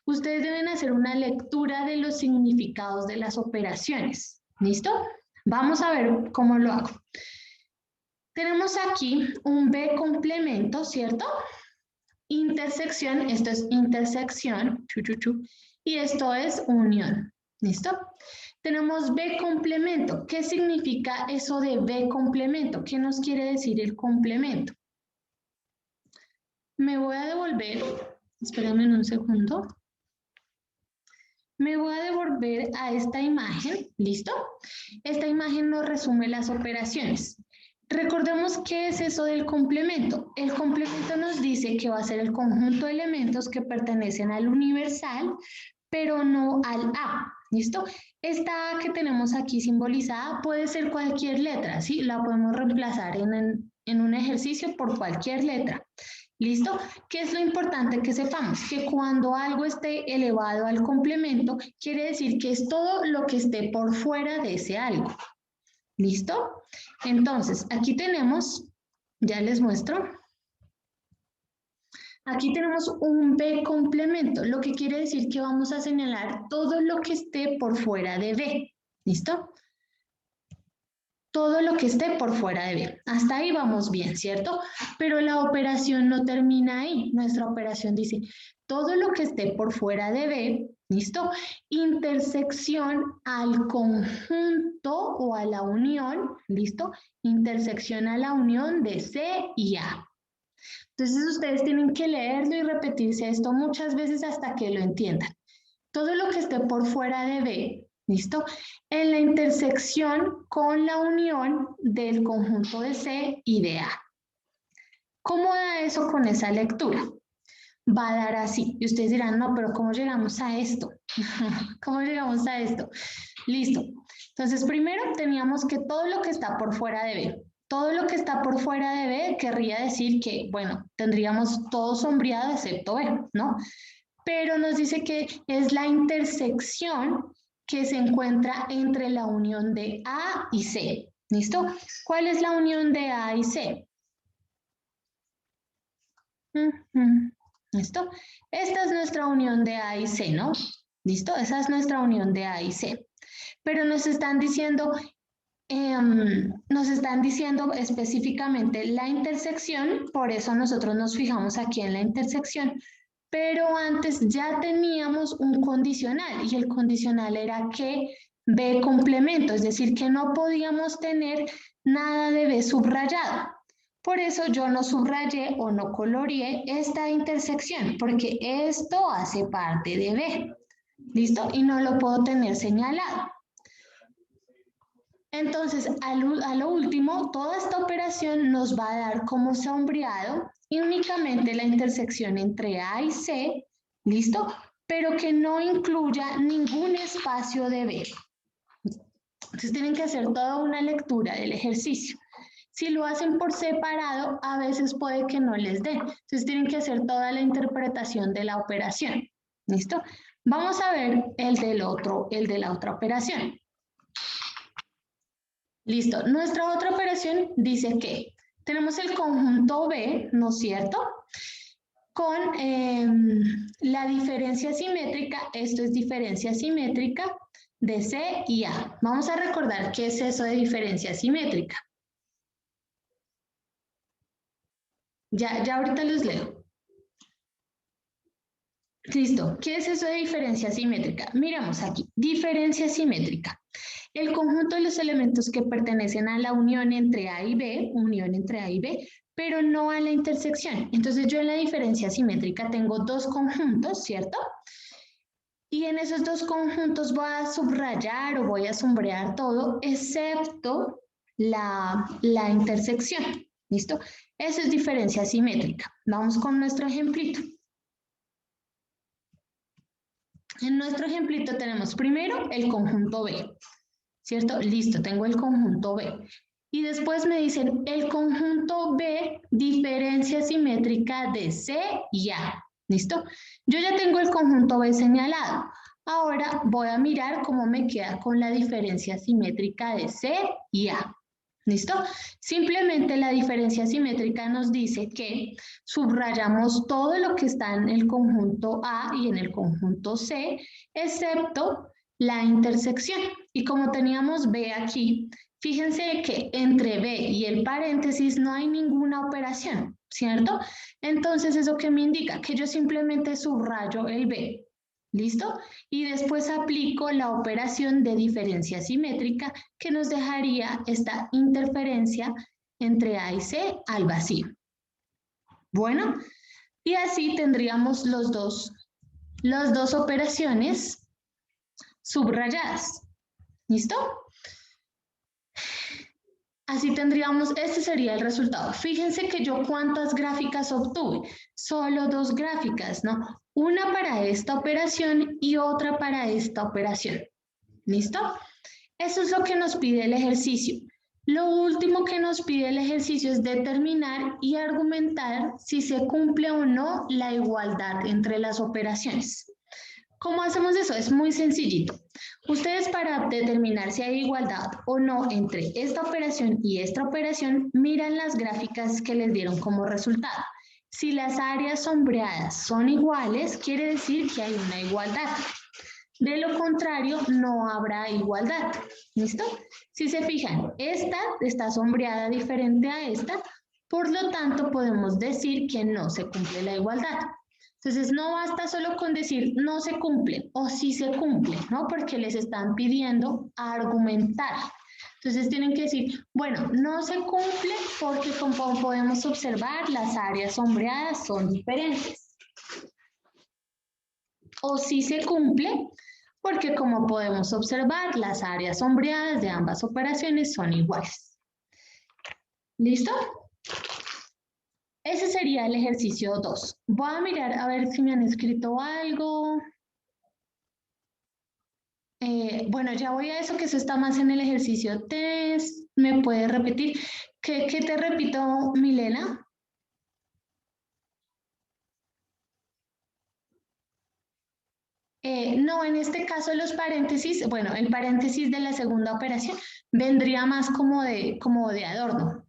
Ustedes deben hacer una lectura de los significados de las operaciones. ¿Listo? Vamos a ver cómo lo hago. Tenemos aquí un B complemento, ¿cierto? Intersección, esto es intersección, y esto es unión, ¿listo? Tenemos B complemento. ¿Qué significa eso de B complemento? ¿Qué nos quiere decir el complemento? Me voy a devolver, espérame un segundo. Me voy a devolver a esta imagen, ¿listo? Esta imagen nos resume las operaciones. Recordemos qué es eso del complemento. El complemento nos dice que va a ser el conjunto de elementos que pertenecen al universal, pero no al A, ¿listo? Esta A que tenemos aquí simbolizada puede ser cualquier letra, ¿sí? La podemos reemplazar en un ejercicio por cualquier letra. ¿Listo? ¿Qué es lo importante que sepamos? Que cuando algo esté elevado al complemento, quiere decir que es todo lo que esté por fuera de ese algo. ¿Listo? Entonces, aquí tenemos, ya les muestro. Aquí tenemos un B complemento, lo que quiere decir que vamos a señalar todo lo que esté por fuera de B. ¿Listo? Todo lo que esté por fuera de B. Hasta ahí vamos bien, ¿cierto? Pero la operación no termina ahí. Nuestra operación dice, todo lo que esté por fuera de B, ¿listo? Intersección al conjunto o a la unión, ¿listo? Intersección a la unión de C y A. Entonces ustedes tienen que leerlo y repetirse esto muchas veces hasta que lo entiendan. Todo lo que esté por fuera de B, ¿listo? En la intersección con la unión del conjunto de C y de A. ¿Cómo da eso con esa lectura? Va a dar así. Y ustedes dirán, no, pero ¿cómo llegamos a esto? ¿Cómo llegamos a esto? Listo. Entonces, primero teníamos que todo lo que está por fuera de B. Todo lo que está por fuera de B querría decir que, bueno, tendríamos todo sombreado excepto B, ¿no? Pero nos dice que es la intersección que se encuentra entre la unión de A y C. ¿Listo? ¿Cuál es la unión de A y C? ¿Listo? Esta es nuestra unión de A y C, ¿no? ¿Listo? Esa es nuestra unión de A y C. Pero nos están diciendo específicamente la intersección, por eso nosotros nos fijamos aquí en la intersección, pero antes ya teníamos un condicional y el condicional era que B complemento, es decir, que no podíamos tener nada de B subrayado. Por eso yo no subrayé o no coloreé esta intersección, porque esto hace parte de B, ¿listo? Y no lo puedo tener señalado. Entonces, a lo último, toda esta operación nos va a dar como sombreado y únicamente la intersección entre A y C, ¿listo? Pero que no incluya ningún espacio de B. Entonces tienen que hacer toda una lectura del ejercicio. Si lo hacen por separado, a veces puede que no les dé. Entonces tienen que hacer toda la interpretación de la operación. ¿Listo? Vamos a ver el de la otra operación. Listo. Nuestra otra operación dice que tenemos el conjunto B, ¿no es cierto? Con la diferencia simétrica, esto es diferencia simétrica de C y A. Vamos a recordar qué es eso de diferencia simétrica. Ya ahorita los leo. Listo. ¿Qué es eso de diferencia simétrica? Miramos aquí. Diferencia simétrica. El conjunto de los elementos que pertenecen a la unión entre A y B, pero no a la intersección. Entonces yo en la diferencia simétrica tengo dos conjuntos, ¿cierto? Y en esos dos conjuntos voy a subrayar o voy a sombrear todo, excepto la intersección. ¿Listo? Eso es diferencia simétrica. Vamos con nuestro ejemplito. En nuestro ejemplito tenemos primero el conjunto B, ¿cierto? Listo, tengo el conjunto B. Y después me dicen el conjunto B, diferencia simétrica de C y A. ¿Listo? Yo ya tengo el conjunto B señalado. Ahora voy a mirar cómo me queda con la diferencia simétrica de C y A. ¿Listo? Simplemente la diferencia simétrica nos dice que subrayamos todo lo que está en el conjunto A y en el conjunto C, excepto la intersección. Y como teníamos B aquí, fíjense que entre B y el paréntesis no hay ninguna operación, ¿cierto? Entonces, ¿eso qué me indica? Que yo simplemente subrayo el B. ¿Listo? Y después aplico la operación de diferencia simétrica que nos dejaría esta interferencia entre A y C al vacío. Bueno, Y así tendríamos las dos operaciones subrayadas. ¿Listo? Así tendríamos, este sería el resultado. Fíjense que yo cuántas gráficas obtuve. Solo dos gráficas, ¿no? Una para esta operación y otra para esta operación. ¿Listo? Eso es lo que nos pide el ejercicio. Lo último que nos pide el ejercicio es determinar y argumentar si se cumple o no la igualdad entre las operaciones. ¿Cómo hacemos eso? Es muy sencillito. Ustedes para determinar si hay igualdad o no entre esta operación y esta operación, miran las gráficas que les dieron como resultado. Si las áreas sombreadas son iguales, quiere decir que hay una igualdad. De lo contrario, no habrá igualdad. ¿Listo? Si se fijan, esta está sombreada diferente a esta, por lo tanto podemos decir que no se cumple la igualdad. Entonces, no basta solo con decir no se cumple o sí se cumple, ¿no? Porque les están pidiendo argumentar. Entonces, tienen que decir, bueno, no se cumple porque como podemos observar, las áreas sombreadas son diferentes. O sí se cumple porque como podemos observar, las áreas sombreadas de ambas operaciones son iguales. ¿Listo? Ese sería el ejercicio 2. Voy a mirar a ver si me han escrito algo. Bueno, ya voy a eso, que eso está más en el ejercicio 3. ¿Me puede repetir? ¿Qué te repito, Milena? No, en este caso los paréntesis, bueno, el paréntesis de la segunda operación vendría más como de adorno.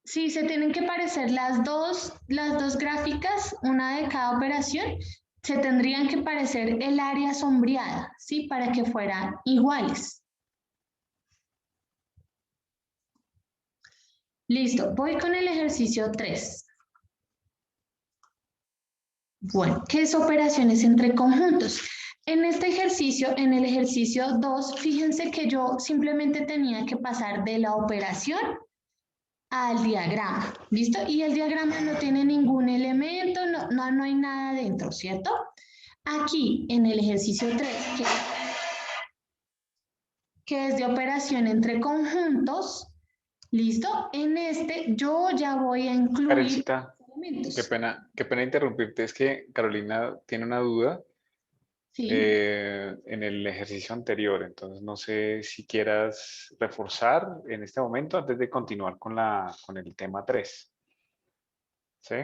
Sí, se tienen que parecer las dos gráficas, una de cada operación, se tendrían que parecer el área sombreada, ¿sí? Para que fueran iguales. Listo, voy con el ejercicio 3. Bueno, ¿qué es operaciones entre conjuntos? En este ejercicio, en el ejercicio 2, fíjense que yo simplemente tenía que pasar de la operación al diagrama, ¿listo? Y el diagrama no tiene ningún elemento, no hay nada dentro, ¿cierto? Aquí, en el ejercicio 3, que es de operación entre conjuntos, ¿listo? En este yo ya voy a incluir Karencita, elementos. qué pena interrumpirte, es que Carolina tiene una duda Sí. en el ejercicio anterior, entonces no sé si quieras reforzar en este momento antes de continuar con el tema 3. ¿Sí?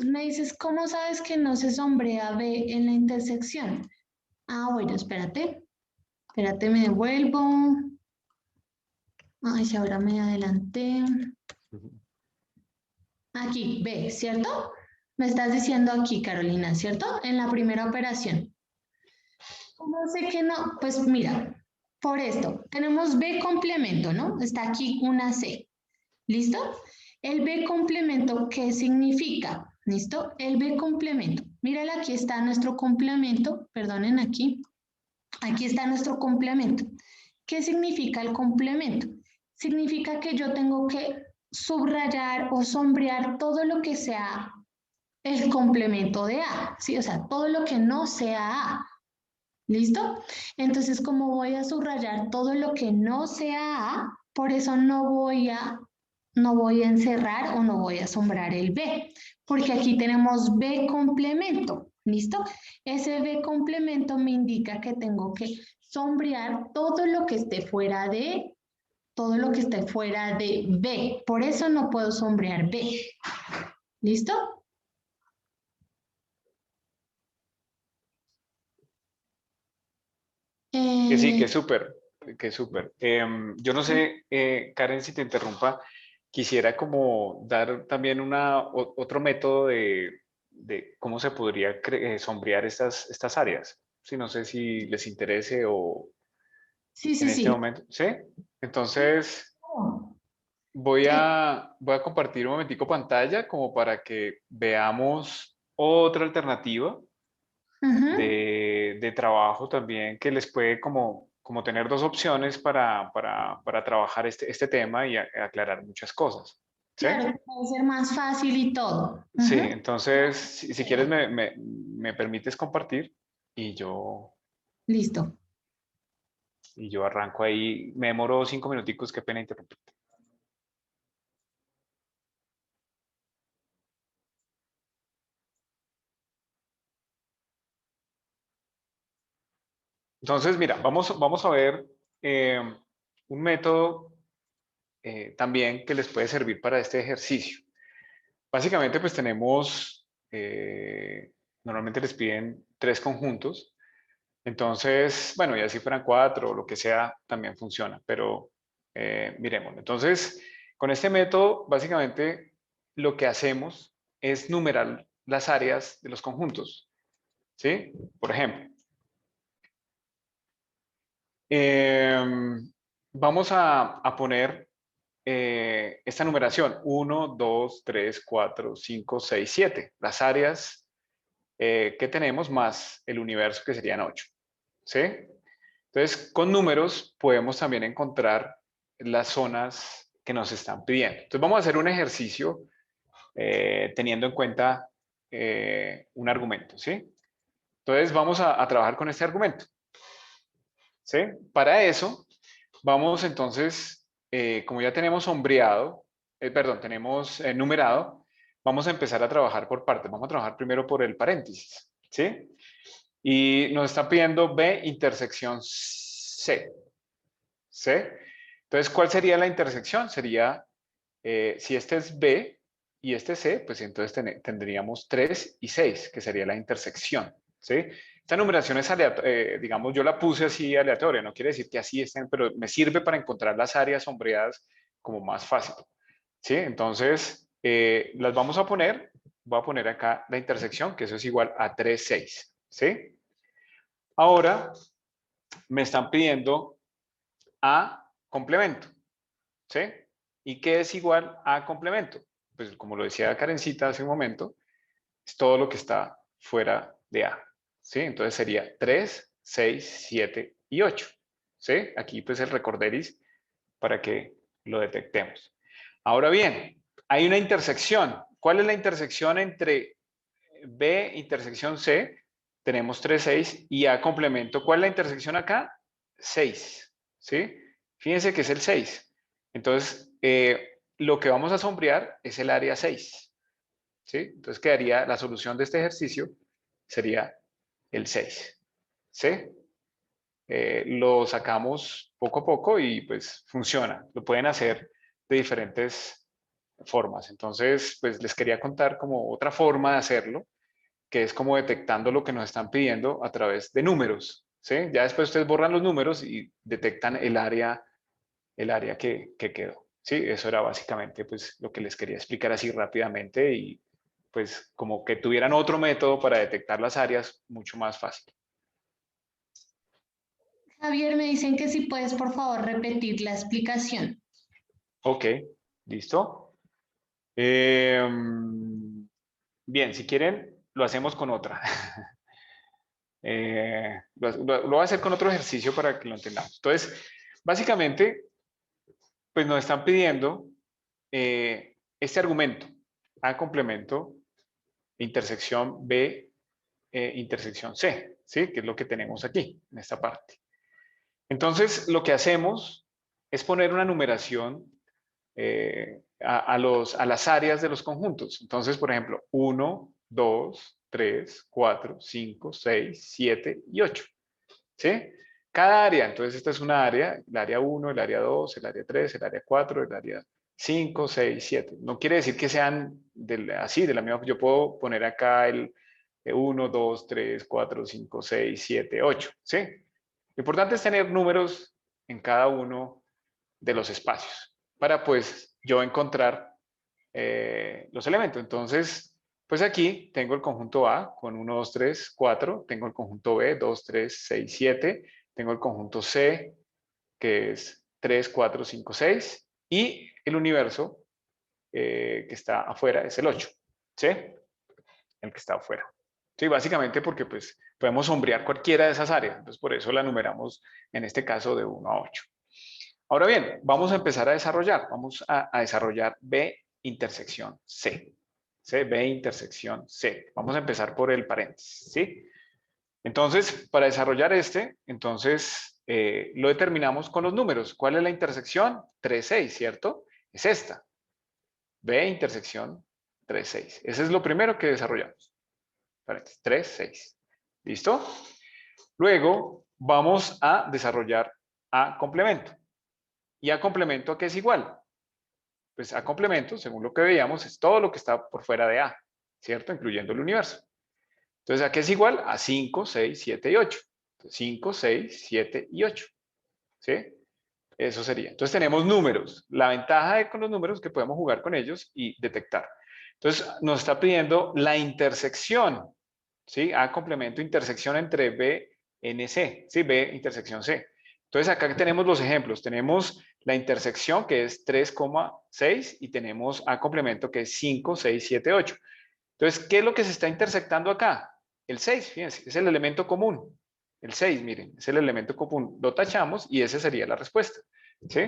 Me dices, ¿cómo sabes que no se sombrea B en la intersección? Ah, bueno, espérate, me devuelvo. Ay, si ahora me adelanté. Ujú. Aquí, B, ¿cierto? Me estás diciendo aquí, Carolina, ¿cierto? En la primera operación. ¿Cómo sé que no? Pues mira, por esto, tenemos B complemento, ¿no? Está aquí una C. ¿Listo? El B complemento, ¿qué significa? ¿Listo? El B complemento. Mírala, aquí está nuestro complemento. Perdonen aquí. Aquí está nuestro complemento. ¿Qué significa el complemento? Significa que yo tengo que subrayar o sombrear todo lo que sea el complemento de A, ¿sí? O sea, todo lo que no sea A. ¿Listo? Entonces, como voy a subrayar todo lo que no sea A, por eso no voy a encerrar o no voy a sombrar el B, porque aquí tenemos B complemento, ¿listo? Ese B complemento me indica que tengo que sombrear todo lo que esté fuera de, todo lo que esté fuera de B, por eso no puedo sombrear B, ¿listo? Que sí, Eh, que súper, que súper. Yo no sé, Karen, si te interrumpa, quisiera como dar también otro método de cómo se podría sombrear estas áreas. Sí, no sé si les interese o sí, en sí, este sí. momento. ¿Sí? Sí. Entonces, voy a compartir un momentico pantalla como para que veamos otra alternativa Ujú. de trabajo también que les puede como tener dos opciones para trabajar este tema y aclarar muchas cosas. ¿Sí? Claro, que puede ser más fácil y todo. Sí, Ujú. entonces, si quieres me permites compartir y Listo. y yo arranco ahí. Me demoro 5 minuticos, qué pena interrumpir. Entonces, mira, vamos a ver eh, un método también que les puede servir para este ejercicio. Básicamente, pues tenemos, normalmente les piden 3 conjuntos. Entonces, bueno, ya si fueran 4 o lo que sea, también funciona, pero miremos. Entonces, con este método, básicamente lo que hacemos es numerar las áreas de los conjuntos, ¿sí? Por ejemplo, vamos a poner esta numeración: 1, 2, 3, 4, 5, 6, 7. Las áreas que tenemos más el universo, que serían 8. ¿Sí? Entonces, con números podemos también encontrar las zonas que nos están pidiendo. Entonces, vamos a hacer un ejercicio teniendo en cuenta un argumento. ¿Sí? Entonces, vamos a trabajar con este argumento. ¿Sí? Para eso, vamos entonces, como ya tenemos sombreado, perdón, tenemos numerado, vamos a empezar a trabajar por partes. Vamos a trabajar primero por el paréntesis, ¿sí? Y nos está pidiendo B intersección C, ¿sí? Entonces, ¿cuál sería la intersección? Sería, si este es B y este es C, pues entonces tendríamos 3 y 6, que sería la intersección, ¿sí? Esta numeración es aleatoria, digamos, yo la puse así aleatoria, no quiere decir que así estén, pero me sirve para encontrar las áreas sombreadas como más fácil, ¿sí? Entonces, las vamos a poner, voy a poner acá la intersección, que eso es igual a 3, 6, ¿sí? Ahora me están pidiendo A complemento, ¿sí? ¿Y qué es igual a complemento? Pues como lo decía Karencita hace un momento, es todo lo que está fuera de A, ¿sí? Entonces sería 3, 6, 7 y 8, ¿sí? Aquí pues el recorderis para que lo detectemos. Ahora bien, hay una intersección. ¿Cuál es la intersección entre B intersección C? Tenemos 3, 6 y A complemento. ¿Cuál es la intersección acá? 6, ¿sí? Fíjense que es el 6. Entonces, lo que vamos a sombrear es el área 6, ¿sí? Entonces quedaría, la solución de este ejercicio sería el 6, ¿sí? Lo sacamos poco a poco y pues funciona. Lo pueden hacer de diferentes formas. Entonces, pues les quería contar como otra forma de hacerlo, que es como detectando lo que nos están pidiendo a través de números, ¿sí? Ya después ustedes borran los números y detectan el área que quedó, ¿sí? Eso era básicamente pues lo que les quería explicar así rápidamente y pues como que tuvieran otro método para detectar las áreas mucho más fácil. Javier, me dicen que si puedes, por favor, repetir la explicación. Ok, listo. Eh, bien, si quieren, lo hacemos con otra. Lo voy a hacer con otro ejercicio para que lo entendamos. Entonces, básicamente, pues nos están pidiendo este argumento: A complemento, intersección B, intersección C, ¿sí? Que es lo que tenemos aquí, en esta parte. Entonces, lo que hacemos es poner una numeración a las áreas de los conjuntos. Entonces, por ejemplo, 1, 2, 3, 4, 5, 6, 7 y 8. ¿Sí? Cada área, entonces esta es una área, el área 1, el área 2, el área 3, el área 4, el área 5, 6, 7. No quiere decir que sean así, de la misma. Yo puedo poner acá el 1, 2, 3, 4, 5, 6, 7, 8. ¿Sí? Lo importante es tener números en cada uno de los espacios para pues yo encontrar los elementos. Entonces, pues aquí tengo el conjunto A con 1, 2, 3, 4, tengo el conjunto B, 2, 3, 6, 7, tengo el conjunto C, que es 3, 4, 5, 6, y el universo que está afuera es el 8, ¿sí? El que está afuera. Sí, básicamente porque pues podemos sombrear cualquiera de esas áreas, entonces por eso la numeramos en este caso de 1 a 8. Ahora bien, vamos a empezar a desarrollar, vamos a desarrollar B intersección C. ¿Sí? B intersección C. Vamos a empezar por el paréntesis, ¿sí? Entonces, para desarrollar entonces lo determinamos con los números. ¿Cuál es la intersección? 3, 6, ¿cierto? Es esta. B intersección 3, 6. Ese es lo primero que desarrollamos. 3, 6. ¿Listo? Luego vamos a desarrollar A complemento. ¿Y A complemento a qué es igual? Pues A complemento, según lo que veíamos, es todo lo que está por fuera de A, ¿cierto? Incluyendo el universo. Entonces, ¿a qué es igual? A 5, 6, 7 y 8. 5, 6, 7 y 8. ¿Sí? Eso sería. Entonces tenemos números. La ventaja con los números es que podemos jugar con ellos y detectar. Entonces nos está pidiendo la intersección. ¿Sí? A complemento intersección entre B, N, C. ¿Sí? B intersección C. Entonces acá tenemos los ejemplos. Tenemos la intersección que es 3,6 y tenemos A complemento que es 5, 6, 7, 8. Entonces, ¿qué es lo que se está intersectando acá? El 6, fíjense, es el elemento común. El 6, miren, es el elemento común. Lo tachamos y esa sería la respuesta. ¿Sí?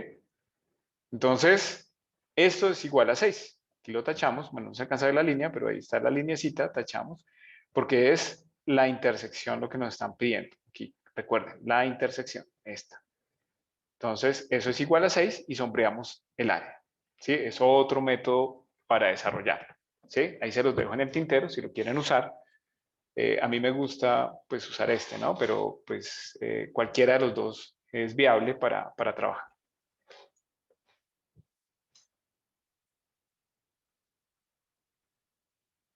Entonces, esto es igual a 6. Aquí lo tachamos, bueno, no se alcanza a ver la línea, pero ahí está la lineecita, tachamos, porque es la intersección lo que nos están pidiendo. Aquí, recuerden, la intersección, esta. Entonces, eso es igual a 6 y sombreamos el área. ¿Sí? Es otro método para desarrollarlo. ¿Sí? Ahí se los dejo en el tintero si lo quieren usar. A mí me gusta pues usar este, ¿no? Pero pues cualquiera de los dos es viable para trabajar.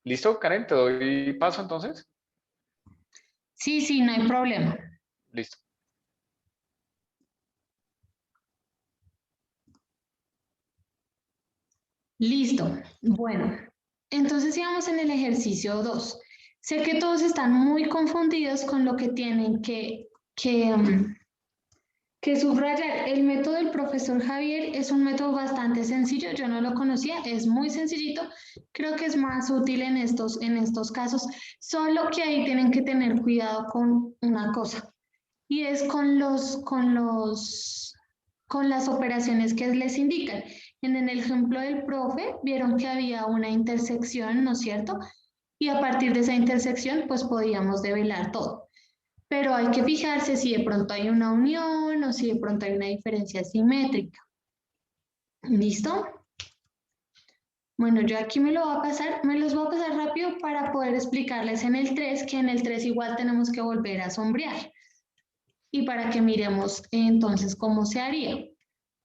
¿Listo, Karen? ¿Te doy paso entonces? Sí, sí, no hay problema. Listo. Listo. Bueno, entonces sigamos en el ejercicio 2. Sé que todos están muy confundidos con lo que tienen que subrayar. El método del profesor Javier es un método bastante sencillo, yo no lo conocía, es muy sencillito, creo que es más útil en estos casos, solo que ahí tienen que tener cuidado con una cosa, y es con las operaciones que les indican. En el ejemplo del profe, vieron que había una intersección, ¿no es cierto? Y a partir de esa intersección, pues podíamos develar todo. Pero hay que fijarse si de pronto hay una unión o si de pronto hay una diferencia simétrica. ¿Listo? Bueno, yo aquí me los voy a pasar rápido para poder explicarles en el 3, que en el 3 igual tenemos que volver a sombrear. Y para que miremos entonces cómo se haría.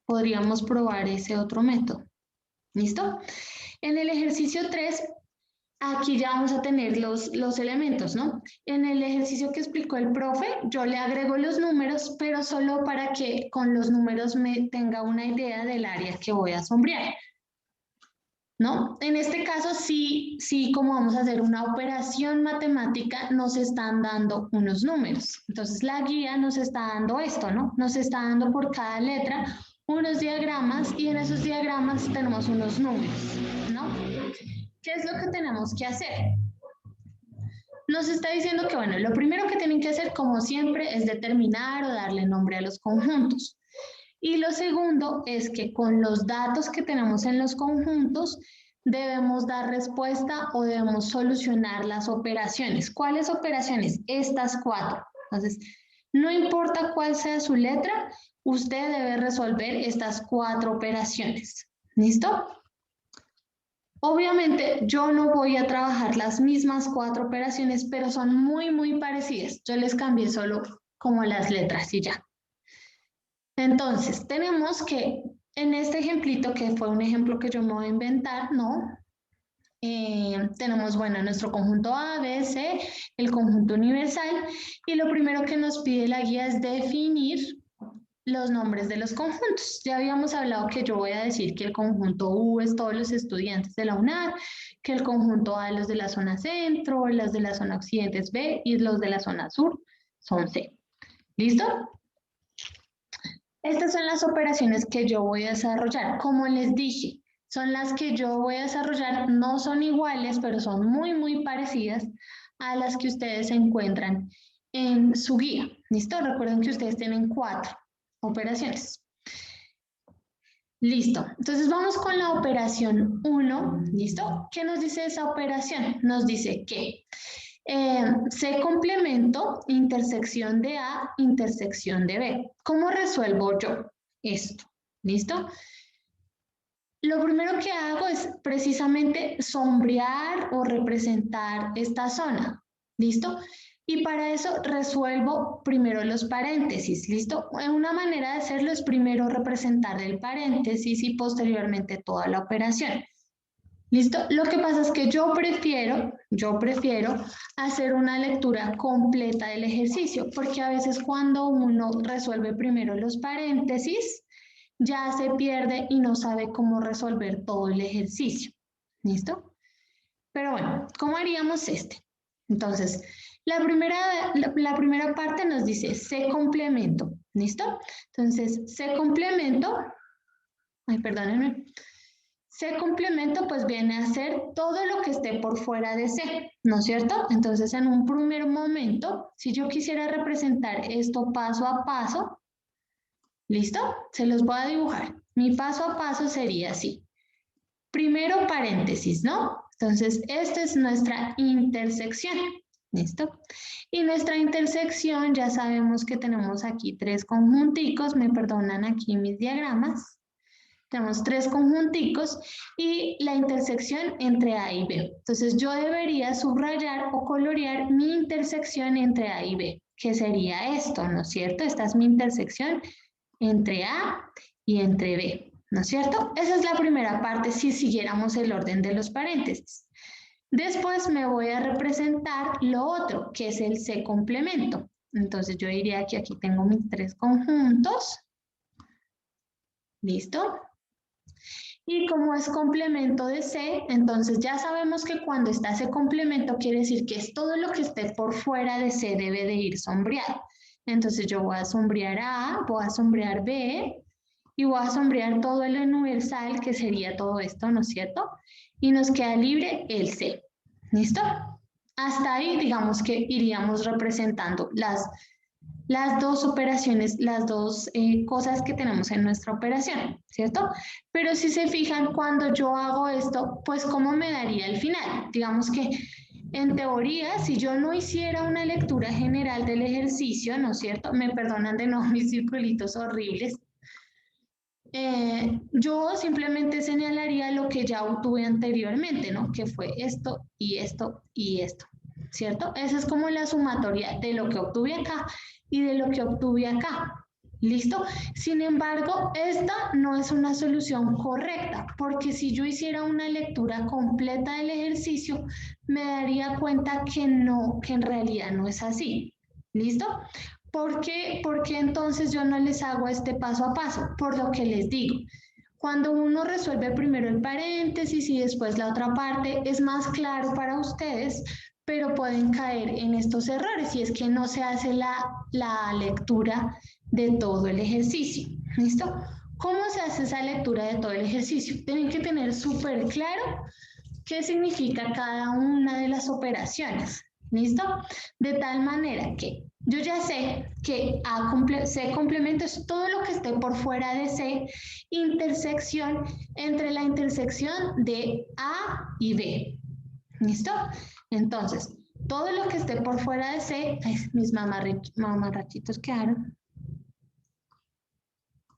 Podríamos probar ese otro método. ¿Listo? En el ejercicio 3, aquí ya vamos a tener los elementos, ¿no? En el ejercicio que explicó el profe, yo le agrego los números, pero solo para que con los números me tenga una idea del área que voy a sombrear, ¿no? En este caso, sí, como vamos a hacer una operación matemática, nos están dando unos números. Entonces, la guía nos está dando esto, ¿no? Nos está dando por cada letra unos diagramas y en esos diagramas tenemos unos números, ¿no? ¿Qué es lo que tenemos que hacer? Nos está diciendo que, bueno, lo primero que tienen que hacer, como siempre, es determinar o darle nombre a los conjuntos. Y lo segundo es que con los datos que tenemos en los conjuntos, debemos dar respuesta o debemos solucionar las operaciones. ¿Cuáles operaciones? Estas 4. Entonces, no importa cuál sea su letra, usted debe resolver estas 4 operaciones. ¿Listo? Obviamente yo no voy a trabajar las mismas 4 operaciones, pero son muy, muy parecidas. Yo les cambié solo como las letras y ya. Entonces, tenemos que en este ejemplito, que fue un ejemplo que yo me voy a inventar, ¿no? Tenemos, bueno, nuestro conjunto A, B, C, el conjunto universal, y lo primero que nos pide la guía es definir los nombres de los conjuntos. Ya habíamos hablado que yo voy a decir que el conjunto U es todos los estudiantes de la UNAD, que el conjunto A es los de la zona centro, los de la zona occidente es B y los de la zona sur son C. ¿Listo? Estas son las operaciones que yo voy a desarrollar. Como les dije, son las que yo voy a desarrollar, no son iguales, pero son muy, muy parecidas a las que ustedes encuentran en su guía. ¿Listo? Recuerden que ustedes tienen 4 operaciones. Listo. Entonces vamos con la operación 1. ¿Listo? ¿Qué nos dice esa operación? Nos dice que C complemento, intersección de A, intersección de B. ¿Cómo resuelvo yo esto? ¿Listo? Lo primero que hago es precisamente sombrear o representar esta zona. ¿Listo? Y para eso resuelvo primero los paréntesis. ¿Listo? Una manera de hacerlo es primero representar el paréntesis y posteriormente toda la operación. ¿Listo? Lo que pasa es que yo prefiero hacer una lectura completa del ejercicio, porque a veces cuando uno resuelve primero los paréntesis, ya se pierde y no sabe cómo resolver todo el ejercicio. ¿Listo? Pero bueno, ¿cómo haríamos este? Entonces, la primera parte nos dice C complemento. ¿Listo? Entonces, C complemento, perdónenme. C complemento pues viene a ser todo lo que esté por fuera de C, ¿no es cierto? Entonces en un primer momento, si yo quisiera representar esto paso a paso, ¿listo? Se los voy a dibujar. Mi paso a paso sería así. Primero paréntesis, ¿no? Entonces esta es nuestra intersección, ¿listo? Y nuestra intersección ya sabemos que tenemos aquí 3 conjunticos, me perdonan aquí mis diagramas. Tenemos 3 conjunticos y la intersección entre A y B. Entonces yo debería subrayar o colorear mi intersección entre A y B, que sería esto, ¿no es cierto? Esta es mi intersección entre A y entre B, ¿no es cierto? Esa es la primera parte si siguiéramos el orden de los paréntesis. Después me voy a representar lo otro, que es el C complemento. Entonces yo diría que aquí tengo mis 3 conjuntos. ¿Listo? Y como es complemento de C, entonces ya sabemos que cuando está ese complemento quiere decir que es todo lo que esté por fuera de C debe de ir sombreado. Entonces yo voy a sombrear A, voy a sombrear B y voy a sombrear todo el universal que sería todo esto, ¿no es cierto? Y nos queda libre el C. ¿Listo? Hasta ahí digamos que iríamos representando las 2 operaciones, las 2 cosas que tenemos en nuestra operación, ¿cierto? Pero si se fijan, cuando yo hago esto, pues ¿cómo me daría el final? Digamos que en teoría, si yo no hiciera una lectura general del ejercicio, ¿no es cierto? Me perdonan de nuevo mis circulitos horribles. Yo simplemente señalaría lo que ya obtuve anteriormente, ¿no? Que fue esto y esto y esto, ¿cierto? Esa es como la sumatoria de lo que obtuve acá y de lo que obtuve acá. ¿Listo? Sin embargo, esta no es una solución correcta, porque si yo hiciera una lectura completa del ejercicio, me daría cuenta que no, que en realidad no es así. ¿Listo? ¿Por qué entonces yo no les hago este paso a paso? Por lo que les digo. Cuando uno resuelve primero el paréntesis y después la otra parte, es más claro para ustedes, pero pueden caer en estos errores y es que no se hace la lectura de todo el ejercicio. ¿Listo? ¿Cómo se hace esa lectura de todo el ejercicio? Tienen que tener súper claro qué significa cada una de las operaciones. ¿Listo? De tal manera que yo ya sé que C complemento es todo lo que esté por fuera de C, intersección entre la intersección de A y B. ¿Listo? Entonces, todo lo que esté por fuera de C, ay, mis mamarrachitos quedaron.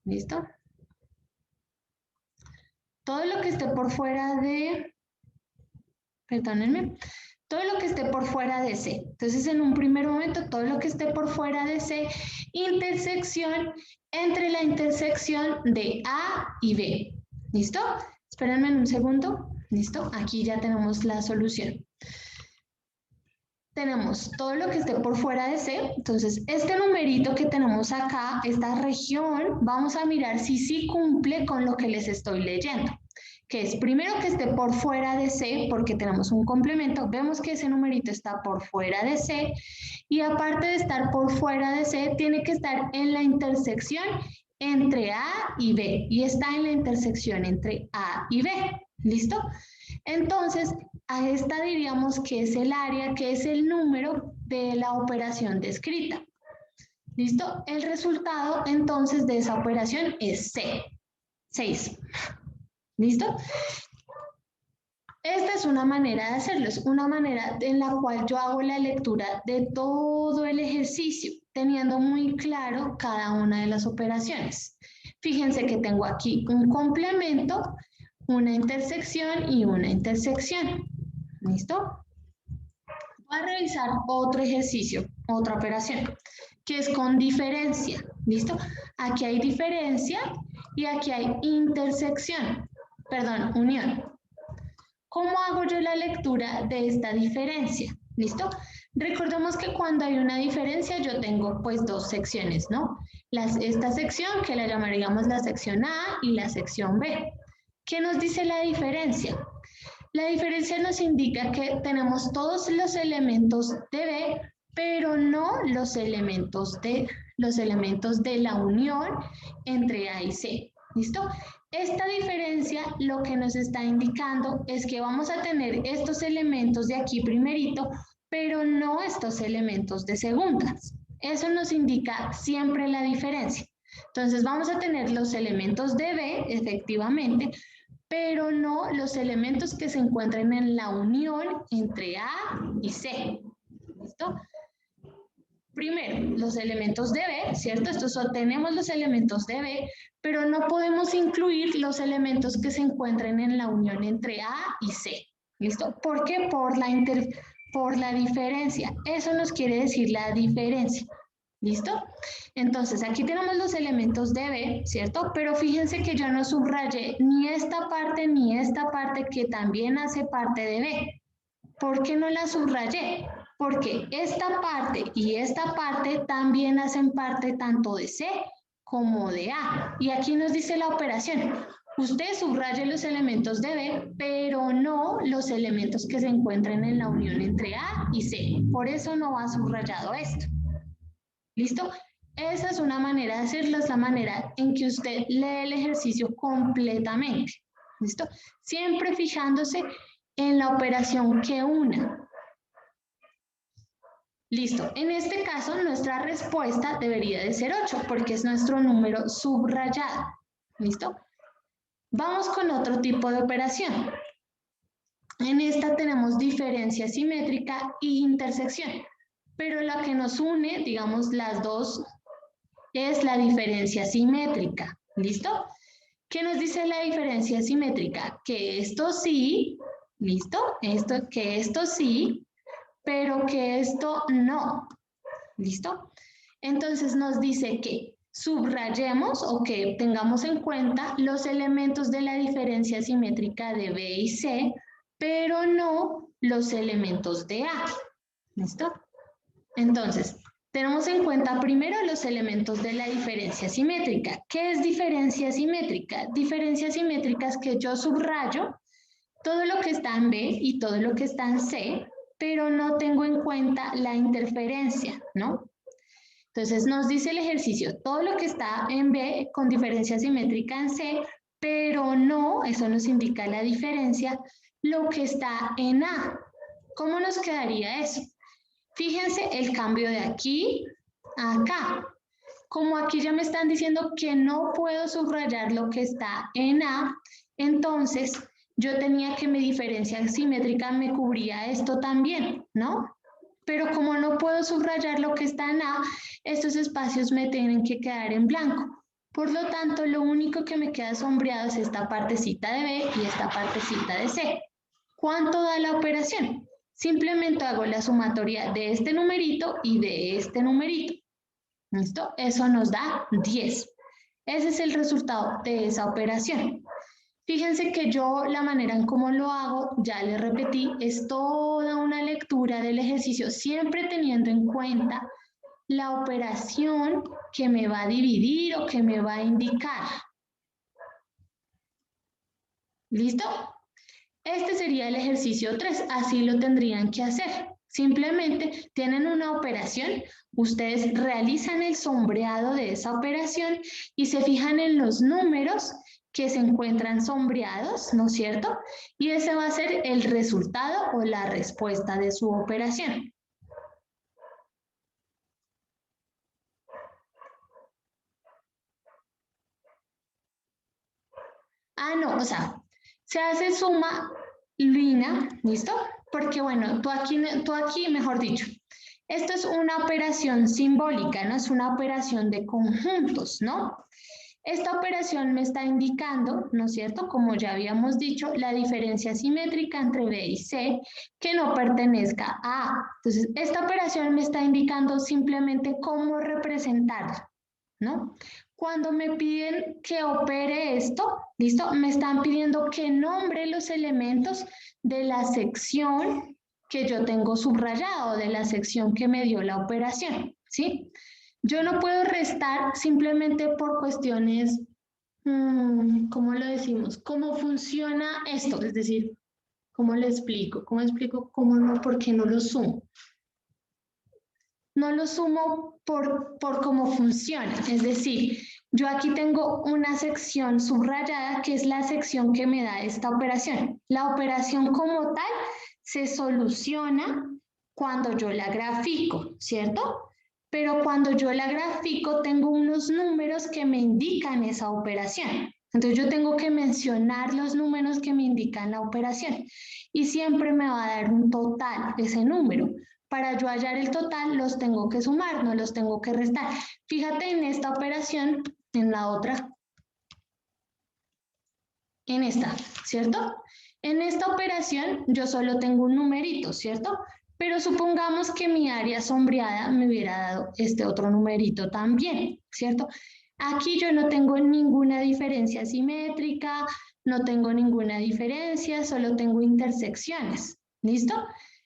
¿Listo? Todo lo que esté por fuera de, perdónenme, todo lo que esté por fuera de C. Entonces, en un primer momento, todo lo que esté por fuera de C, intersección entre la intersección de A y B. ¿Listo? Espérenme un segundo. ¿Listo? Aquí ya tenemos la solución. Tenemos todo lo que esté por fuera de C. Entonces, este numerito que tenemos acá, esta región, vamos a mirar si sí cumple con lo que les estoy leyendo, que es primero que esté por fuera de C, porque tenemos un complemento, vemos que ese numerito está por fuera de C, y aparte de estar por fuera de C, tiene que estar en la intersección entre A y B y está en la intersección entre A y B. ¿Listo? Entonces, a esta diríamos que es el área, que es el número de la operación descrita. ¿Listo? El resultado entonces de esa operación es C, 6. ¿Listo? Esta es una manera de hacerlo, es una manera en la cual yo hago la lectura de todo el ejercicio, teniendo muy claro cada una de las operaciones. Fíjense que tengo aquí un complemento, una intersección y una intersección. ¿Listo? Voy a revisar otro ejercicio, otra operación, que es con diferencia. ¿Listo? Aquí hay diferencia y aquí hay intersección, perdón, unión. ¿Cómo hago yo la lectura de esta diferencia? ¿Listo? Recordemos que cuando hay una diferencia yo tengo pues dos secciones, ¿no? Esta sección que la llamaríamos la sección A y la sección B. ¿Qué nos dice la diferencia? La diferencia nos indica que tenemos todos los elementos de B, pero no los elementos de la unión entre A y C. ¿Listo? Esta diferencia lo que nos está indicando es que vamos a tener estos elementos de aquí primerito, pero no estos elementos de segundas. Eso nos indica siempre la diferencia. Entonces vamos a tener los elementos de B, efectivamente, pero no los elementos que se encuentran en la unión entre A y C. ¿Listo? Primero, los elementos de B, ¿cierto? Estos tenemos los elementos de B, pero no podemos incluir los elementos que se encuentren en la unión entre A y C. ¿Listo? ¿Por qué? Por la diferencia. Eso nos quiere decir la diferencia. ¿Listo? Entonces, aquí tenemos los elementos de B, ¿cierto? Pero fíjense que yo no subrayé ni esta parte que también hace parte de B. ¿Por qué no la subrayé? Porque esta parte y esta parte también hacen parte tanto de C como de A. Y aquí nos dice la operación. Usted subraye los elementos de B, pero no los elementos que se encuentren en la unión entre A y C. Por eso no va subrayado esto. ¿Listo? Esa es una manera de hacerlo, es la manera en que usted lee el ejercicio completamente. ¿Listo? Siempre fijándose en la operación que una. Listo. En este caso, nuestra respuesta debería de ser 8, porque es nuestro número subrayado. ¿Listo? Vamos con otro tipo de operación. En esta tenemos diferencia simétrica e intersección, pero la que nos une, digamos, las dos, es la diferencia simétrica. ¿Listo? ¿Qué nos dice la diferencia simétrica? Que esto sí, ¿listo? Que esto sí, pero que esto no. ¿Listo? Entonces nos dice que subrayemos o que tengamos en cuenta los elementos de la diferencia simétrica de B y C, pero no los elementos de A. ¿Listo? Entonces, tenemos en cuenta primero los elementos de la diferencia simétrica. ¿Qué es diferencia simétrica? Diferencia simétrica es que yo subrayo todo lo que está en B y todo lo que está en C, pero no tengo en cuenta la interferencia, ¿no? Entonces nos dice el ejercicio, todo lo que está en B con diferencia simétrica en C, pero no, eso nos indica la diferencia, lo que está en A. ¿Cómo nos quedaría eso? Fíjense el cambio de aquí a acá. Como aquí ya me están diciendo que no puedo subrayar lo que está en A, entonces yo tenía que mi diferencia simétrica me cubría esto también, ¿no? Pero como no puedo subrayar lo que está en A, estos espacios me tienen que quedar en blanco. Por lo tanto, lo único que me queda sombreado es esta partecita de B y esta partecita de C. ¿Cuánto da la operación? Simplemente hago la sumatoria de este numerito y de este numerito. ¿Listo? Eso nos da 10. Ese es el resultado de esa operación. Fíjense que yo la manera en cómo lo hago, ya les repetí, es toda una lectura del ejercicio, siempre teniendo en cuenta la operación que me va a dividir o que me va a indicar. ¿Listo? Este sería el ejercicio 3, así lo tendrían que hacer. Simplemente tienen una operación, ustedes realizan el sombreado de esa operación y se fijan en los números que se encuentran sombreados, ¿no es cierto? Y ese va a ser el resultado o la respuesta de su operación. Ah, no, o sea, se hace suma lina, ¿listo? Porque bueno, tú aquí, mejor dicho, esto es una operación simbólica, no es una operación de conjuntos, ¿no? Esta operación me está indicando, ¿no es cierto? Como ya habíamos dicho, la diferencia simétrica entre B y C que no pertenezca a A. Entonces, esta operación me está indicando simplemente cómo representarla, ¿no? Cuando me piden que opere esto, ¿listo? Me están pidiendo que nombre los elementos de la sección que yo tengo subrayado, de la sección que me dio la operación, ¿sí? Yo no puedo restar simplemente por cuestiones, ¿cómo lo decimos? ¿Cómo funciona esto? Es decir, ¿cómo le explico? ¿Cómo explico cómo no, por qué no lo sumo? No lo sumo por cómo funciona. Es decir, yo aquí tengo una sección subrayada que es la sección que me da esta operación. La operación como tal se soluciona cuando yo la grafico, ¿cierto? Pero cuando yo la grafico tengo unos números que me indican esa operación. Entonces yo tengo que mencionar los números que me indican la operación y siempre me va a dar un total ese número. Para yo hallar el total los tengo que sumar, no los tengo que restar. Fíjate en esta operación, en la otra, en esta, ¿cierto? En esta operación yo solo tengo un numerito, ¿cierto? Pero supongamos que mi área sombreada me hubiera dado este otro numerito también, ¿cierto? Aquí yo no tengo ninguna diferencia simétrica, no tengo ninguna diferencia, solo tengo intersecciones, ¿listo?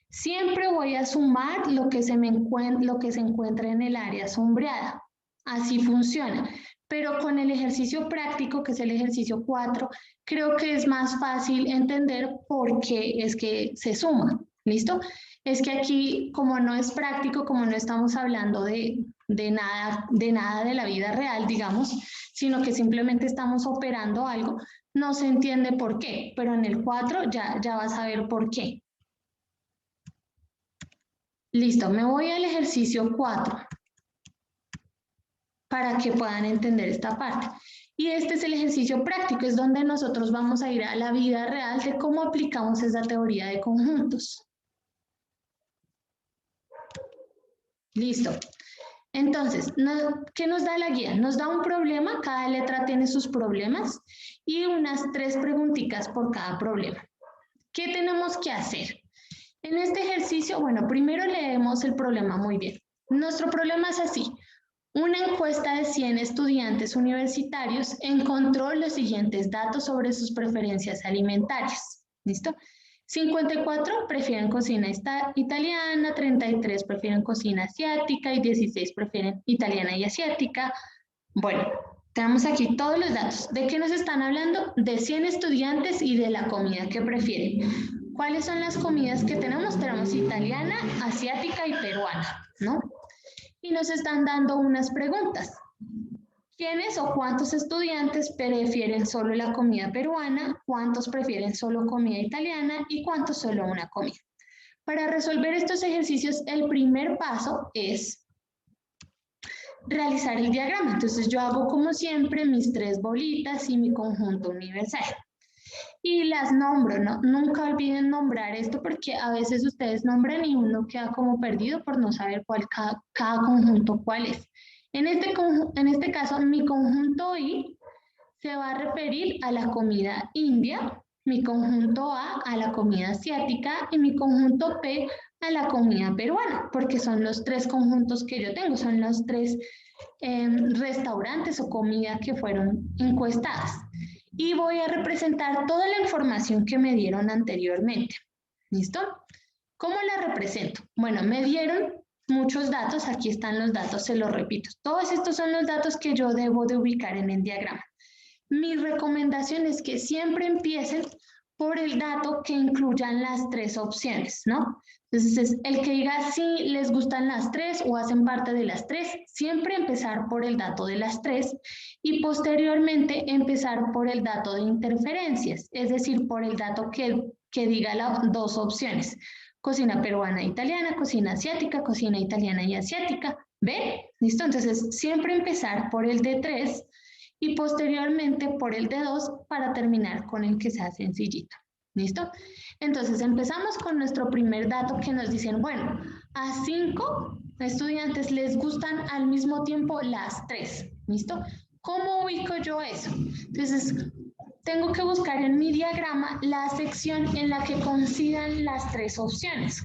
Siempre voy a sumar lo que se encuentra en el área sombreada. Así funciona. Pero con el ejercicio práctico, que es el ejercicio 4, creo que es más fácil entender por qué es que se suma. ¿Listo? Es que aquí, como no es práctico, como no estamos hablando de nada de la vida real, digamos, sino que simplemente estamos operando algo, no se entiende por qué, pero en el 4 ya vas a ver por qué. Listo, me voy al ejercicio 4 para que puedan entender esta parte. Y este es el ejercicio práctico, es donde nosotros vamos a ir a la vida real de cómo aplicamos esa teoría de conjuntos. Listo. Entonces, ¿qué nos da la guía? Nos da un problema, cada letra tiene sus problemas y unas 3 preguntitas por cada problema. ¿Qué tenemos que hacer? En este ejercicio, bueno, primero leemos el problema muy bien. Nuestro problema es así. Una encuesta de 100 estudiantes universitarios encontró los siguientes datos sobre sus preferencias alimentarias. ¿Listo? 54 prefieren cocina italiana, 33 prefieren cocina asiática y 16 prefieren italiana y asiática. Bueno, tenemos aquí todos los datos. ¿De qué nos están hablando? De 100 estudiantes y de la comida que prefieren. ¿Cuáles son las comidas que tenemos? Tenemos italiana, asiática y peruana, ¿no? Y nos están dando unas preguntas. ¿Quiénes o cuántos estudiantes prefieren solo la comida peruana? ¿Cuántos prefieren solo comida italiana? ¿Y cuántos solo una comida? Para resolver estos ejercicios, el primer paso es realizar el diagrama. Entonces yo hago como siempre mis 3 bolitas y mi conjunto universal. Y las nombro, ¿no? Nunca olviden nombrar esto porque a veces ustedes nombran y uno queda como perdido por no saber cada conjunto cuál es. En este caso, mi conjunto I se va a referir a la comida india, mi conjunto A la comida asiática y mi conjunto P a la comida peruana, porque son los 3 conjuntos que yo tengo, son los 3 restaurantes o comida que fueron encuestadas. Y voy a representar toda la información que me dieron anteriormente. ¿Listo? ¿Cómo la represento? Bueno, me dieron muchos datos, aquí están los datos, se los repito. Todos estos son los datos que yo debo de ubicar en el diagrama. Mi recomendación es que siempre empiecen por el dato que incluyan las tres opciones, ¿no? Entonces, el que diga si les gustan las tres o hacen parte de las tres, siempre empezar por el dato de las tres y posteriormente empezar por el dato de interferencias, es decir, por el dato que diga las dos opciones. Cocina peruana e italiana, cocina asiática, cocina italiana y asiática. ¿Ven? ¿Listo? Entonces, siempre empezar por el de tres y posteriormente por el de 2 para terminar con el que sea sencillito. ¿Listo? Entonces empezamos con nuestro primer dato que nos dicen, bueno, a 5 estudiantes les gustan al mismo tiempo las 3. ¿Listo? ¿Cómo ubico yo eso? Entonces, tengo que buscar en mi diagrama la sección en la que coincidan las tres opciones.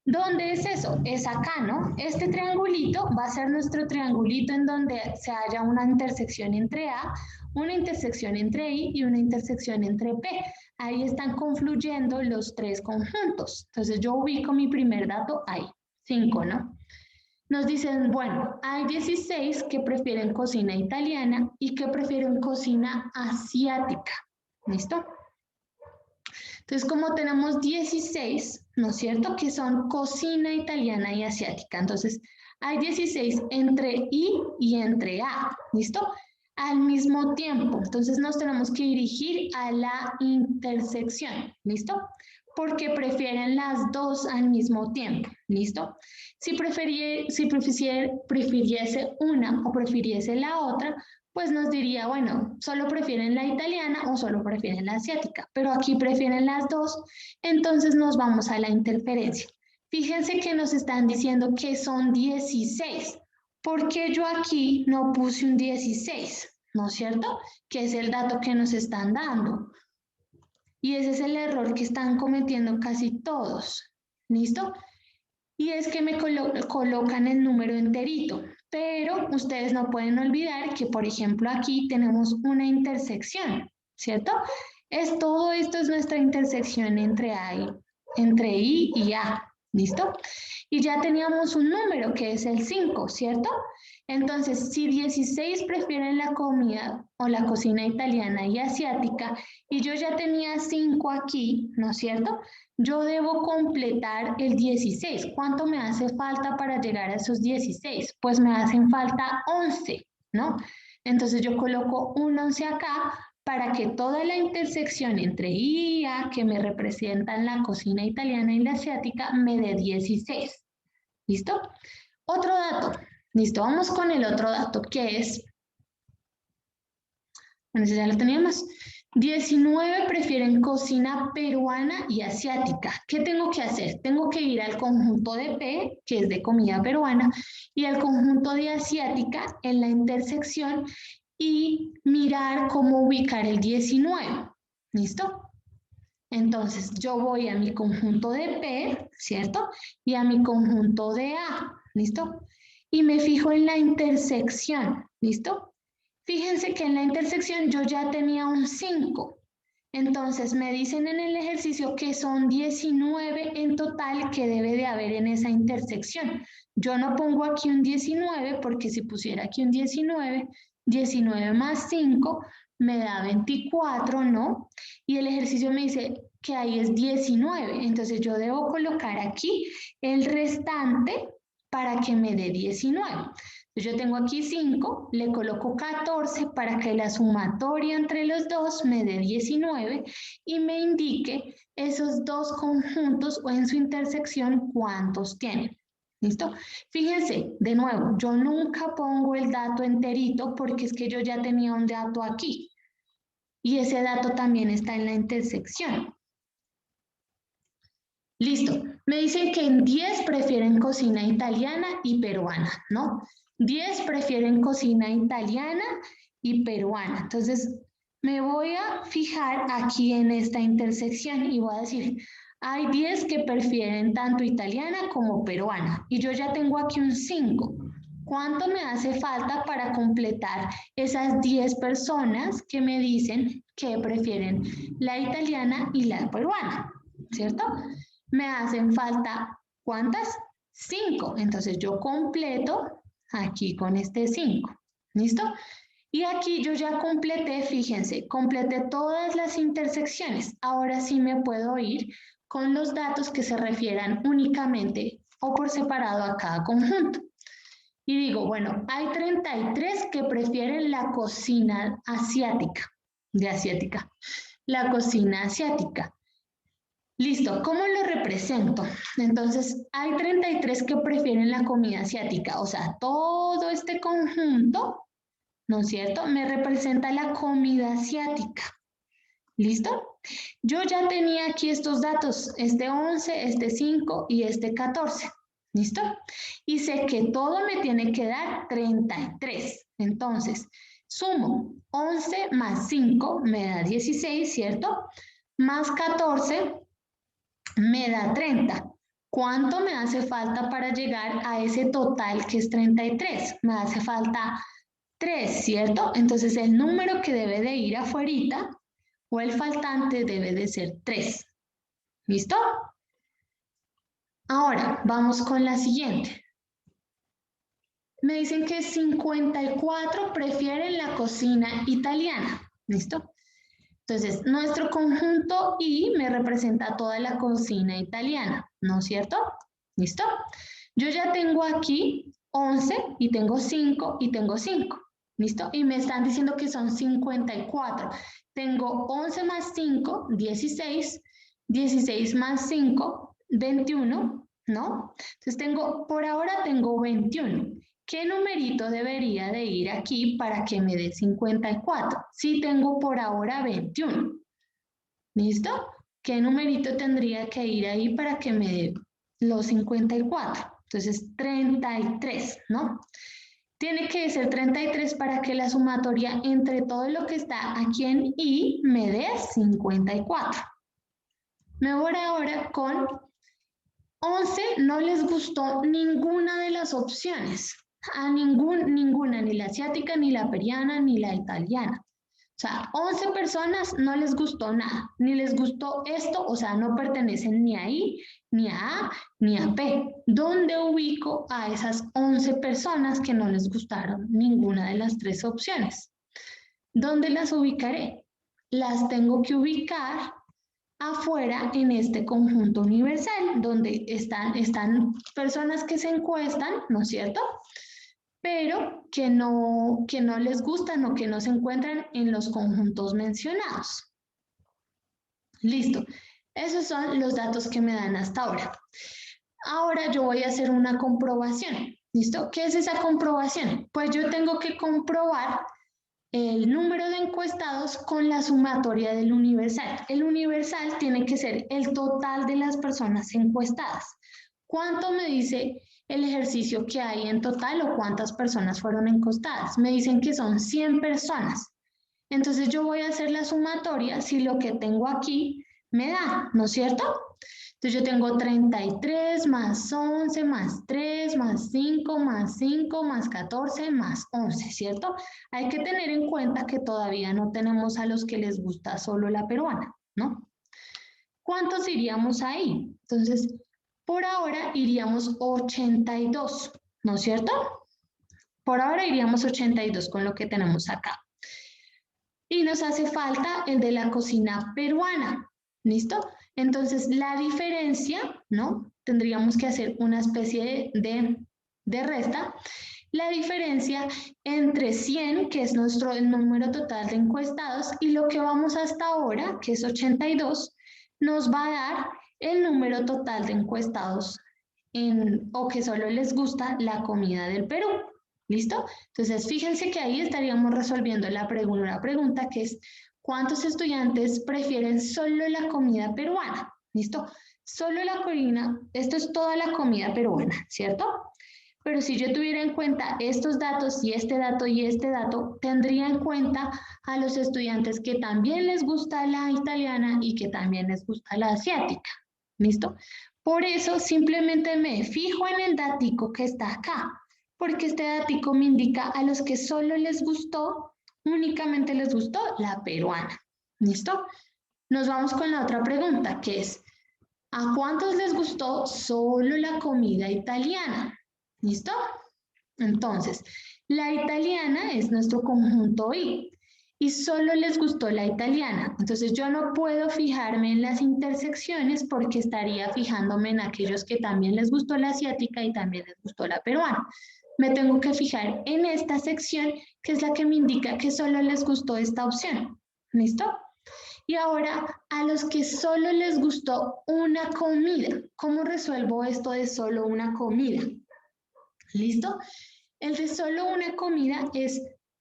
¿Dónde es eso? Es acá, ¿no? Este triangulito va a ser nuestro triangulito en donde se haya una intersección entre A, una intersección entre I y una intersección entre P. Ahí están confluyendo los tres conjuntos. Entonces yo ubico mi primer dato ahí, 5, ¿no? Nos dicen, bueno, hay 16 que prefieren cocina italiana y que prefieren cocina asiática. ¿Listo? Entonces, como tenemos 16, ¿no es cierto? Que son cocina italiana y asiática. Entonces, hay 16 entre I y entre A, ¿listo? Al mismo tiempo. Entonces, nos tenemos que dirigir a la intersección, ¿listo? Porque prefieren las dos al mismo tiempo, ¿listo? Si prefiriese una o prefiriese la otra, pues nos diría, bueno, solo prefieren la italiana o solo prefieren la asiática, pero aquí prefieren las dos, entonces nos vamos a la interferencia. Fíjense que nos están diciendo que son 16. ¿Por qué yo aquí no puse un 16? ¿No es cierto? Que es el dato que nos están dando. Y ese es el error que están cometiendo casi todos. ¿Listo? Y es que me colocan el número enterito, pero ustedes no pueden olvidar que, por ejemplo, aquí tenemos una intersección, ¿cierto? Todo esto es nuestra intersección entre I y A, ¿listo? Y ya teníamos un número que es el 5, ¿cierto? Entonces, si 16 prefieren la comida o la cocina italiana y asiática, y yo ya tenía 5 aquí, ¿no es cierto? Yo debo completar el 16. ¿Cuánto me hace falta para llegar a esos 16? Pues me hacen falta 11, ¿no? Entonces yo coloco un 11 acá para que toda la intersección entre I y A que me representan la cocina italiana y la asiática me dé 16. ¿Listo? Otro dato. Listo, vamos con el otro dato que es, bueno, ya lo teníamos. 19 prefieren cocina peruana y asiática. ¿Qué tengo que hacer? Tengo que ir al conjunto de P, que es de comida peruana, y al conjunto de asiática en la intersección y mirar cómo ubicar el 19. ¿Listo? Entonces, yo voy a mi conjunto de P, ¿cierto? Y a mi conjunto de A, ¿listo? Y me fijo en la intersección, ¿listo? Fíjense que en la intersección yo ya tenía un 5. Entonces me dicen en el ejercicio que son 19 en total que debe de haber en esa intersección. Yo no pongo aquí un 19 porque si pusiera aquí un 19, 19 más 5 me da 24, ¿no? Y el ejercicio me dice que ahí es 19. Entonces yo debo colocar aquí el restante para que me dé 19. Yo tengo aquí 5, le coloco 14 para que la sumatoria entre los dos me dé 19 y me indique esos dos conjuntos o en su intersección cuántos tienen. ¿Listo? Fíjense, de nuevo, yo nunca pongo el dato enterito porque es que yo ya tenía un dato aquí y ese dato también está en la intersección. Listo, me dicen que en 10 prefieren cocina italiana y peruana, ¿no? 10 prefieren cocina italiana y peruana. Entonces, me voy a fijar aquí en esta intersección y voy a decir, hay 10 que prefieren tanto italiana como peruana y yo ya tengo aquí un 5. ¿Cuánto me hace falta para completar esas 10 personas que me dicen que prefieren la italiana y la peruana? ¿Cierto? Me hacen falta, ¿cuántas? 5. Entonces yo completo aquí con este 5. ¿Listo? Y aquí yo ya completé, fíjense, completé todas las intersecciones. Ahora sí me puedo ir con los datos que se refieran únicamente o por separado a cada conjunto. Y digo, bueno, hay 33 que prefieren la cocina asiática, la cocina asiática. Listo, ¿cómo lo represento? Entonces, hay 33 que prefieren la comida asiática, o sea, todo este conjunto, ¿no es cierto? Me representa la comida asiática. ¿Listo? Yo ya tenía aquí estos datos, este 11, este 5 y este 14. ¿Listo? Y sé que todo me tiene que dar 33. Entonces, sumo 11 más 5 me da 16, ¿cierto? Más 14 me da 30. ¿Cuánto me hace falta para llegar a ese total que es 33? Me hace falta 3, ¿cierto? Entonces el número que debe de ir afuerita o el faltante debe de ser 3. ¿Listo? Ahora vamos con la siguiente. Me dicen que 54 prefieren la cocina italiana. ¿Listo? Entonces, nuestro conjunto I me representa toda la cocina italiana, ¿no es cierto? ¿Listo? Yo ya tengo aquí 11 y tengo 5 y tengo 5, ¿listo? Y me están diciendo que son 54. Tengo 11 más 5, 16, 16 más 5, 21, ¿no? Entonces por ahora tengo 21. ¿Qué numerito debería de ir aquí para que me dé 54? Sí tengo por ahora 21. ¿Listo? ¿Qué numerito tendría que ir ahí para que me dé los 54? Entonces, 33, ¿no? Tiene que ser 33 para que la sumatoria entre todo lo que está aquí en I me dé 54. Me voy ahora con 11, no les gustó ninguna de las opciones. A ninguna, ni la asiática, ni la peruana, ni la italiana. O sea, 11 personas no les gustó nada, ni les gustó esto, o sea, no pertenecen ni a I, ni a A, ni a P. ¿Dónde ubico a esas 11 personas que no les gustaron ninguna de las tres opciones? ¿Dónde las ubicaré? Las tengo que ubicar afuera en este conjunto universal, donde están personas que se encuestan, ¿no es cierto? Pero que no les gustan o que no se encuentran en los conjuntos mencionados. Listo. Esos son los datos que me dan hasta ahora. Ahora yo voy a hacer una comprobación. ¿Listo? ¿Qué es esa comprobación? Pues yo tengo que comprobar el número de encuestados con la sumatoria del universal. El universal tiene que ser el total de las personas encuestadas. ¿Cuánto me dice el ejercicio que hay en total o cuántas personas fueron encuestadas? Me dicen que son 100 personas. Entonces yo voy a hacer la sumatoria si lo que tengo aquí me da, ¿no es cierto? Entonces yo tengo 33 más 11 más 3 más 5 más 5 más 14 más 11, ¿cierto? Hay que tener en cuenta que todavía no tenemos a los que les gusta solo la peruana, ¿no? ¿Cuántos iríamos ahí? Entonces, por ahora iríamos 82, ¿no es cierto? Por ahora iríamos 82 con lo que tenemos acá. Y nos hace falta el de la cocina peruana, ¿listo? Entonces, la diferencia, ¿no? Tendríamos que hacer una especie de resta. La diferencia entre 100, que es el número total de encuestados, y lo que vamos hasta ahora, que es 82, nos va a dar el número total de encuestados o que solo les gusta la comida del Perú. ¿Listo? Entonces, fíjense que ahí estaríamos resolviendo la pregunta que es, ¿cuántos estudiantes prefieren solo la comida peruana? ¿Listo? Solo la comida, esto es toda la comida peruana, ¿cierto? Pero si yo tuviera en cuenta estos datos y este dato y este dato, tendría en cuenta a los estudiantes que también les gusta la italiana y que también les gusta la asiática. ¿Listo? Por eso simplemente me fijo en el datico que está acá, porque este datico me indica a los que solo les gustó, únicamente les gustó la peruana. ¿Listo? Nos vamos con la otra pregunta, que es, ¿a cuántos les gustó solo la comida italiana? ¿Listo? Entonces, la italiana es nuestro conjunto I y solo les gustó la italiana. Entonces, yo no puedo fijarme en las intersecciones porque estaría fijándome en aquellos que también les gustó la asiática y también les gustó la peruana. Me tengo que fijar en esta sección que es la que me indica que solo les gustó esta opción. ¿Listo? Y ahora, a los que solo les gustó una comida, ¿cómo resuelvo esto de solo una comida? ¿Listo? El de solo una comida es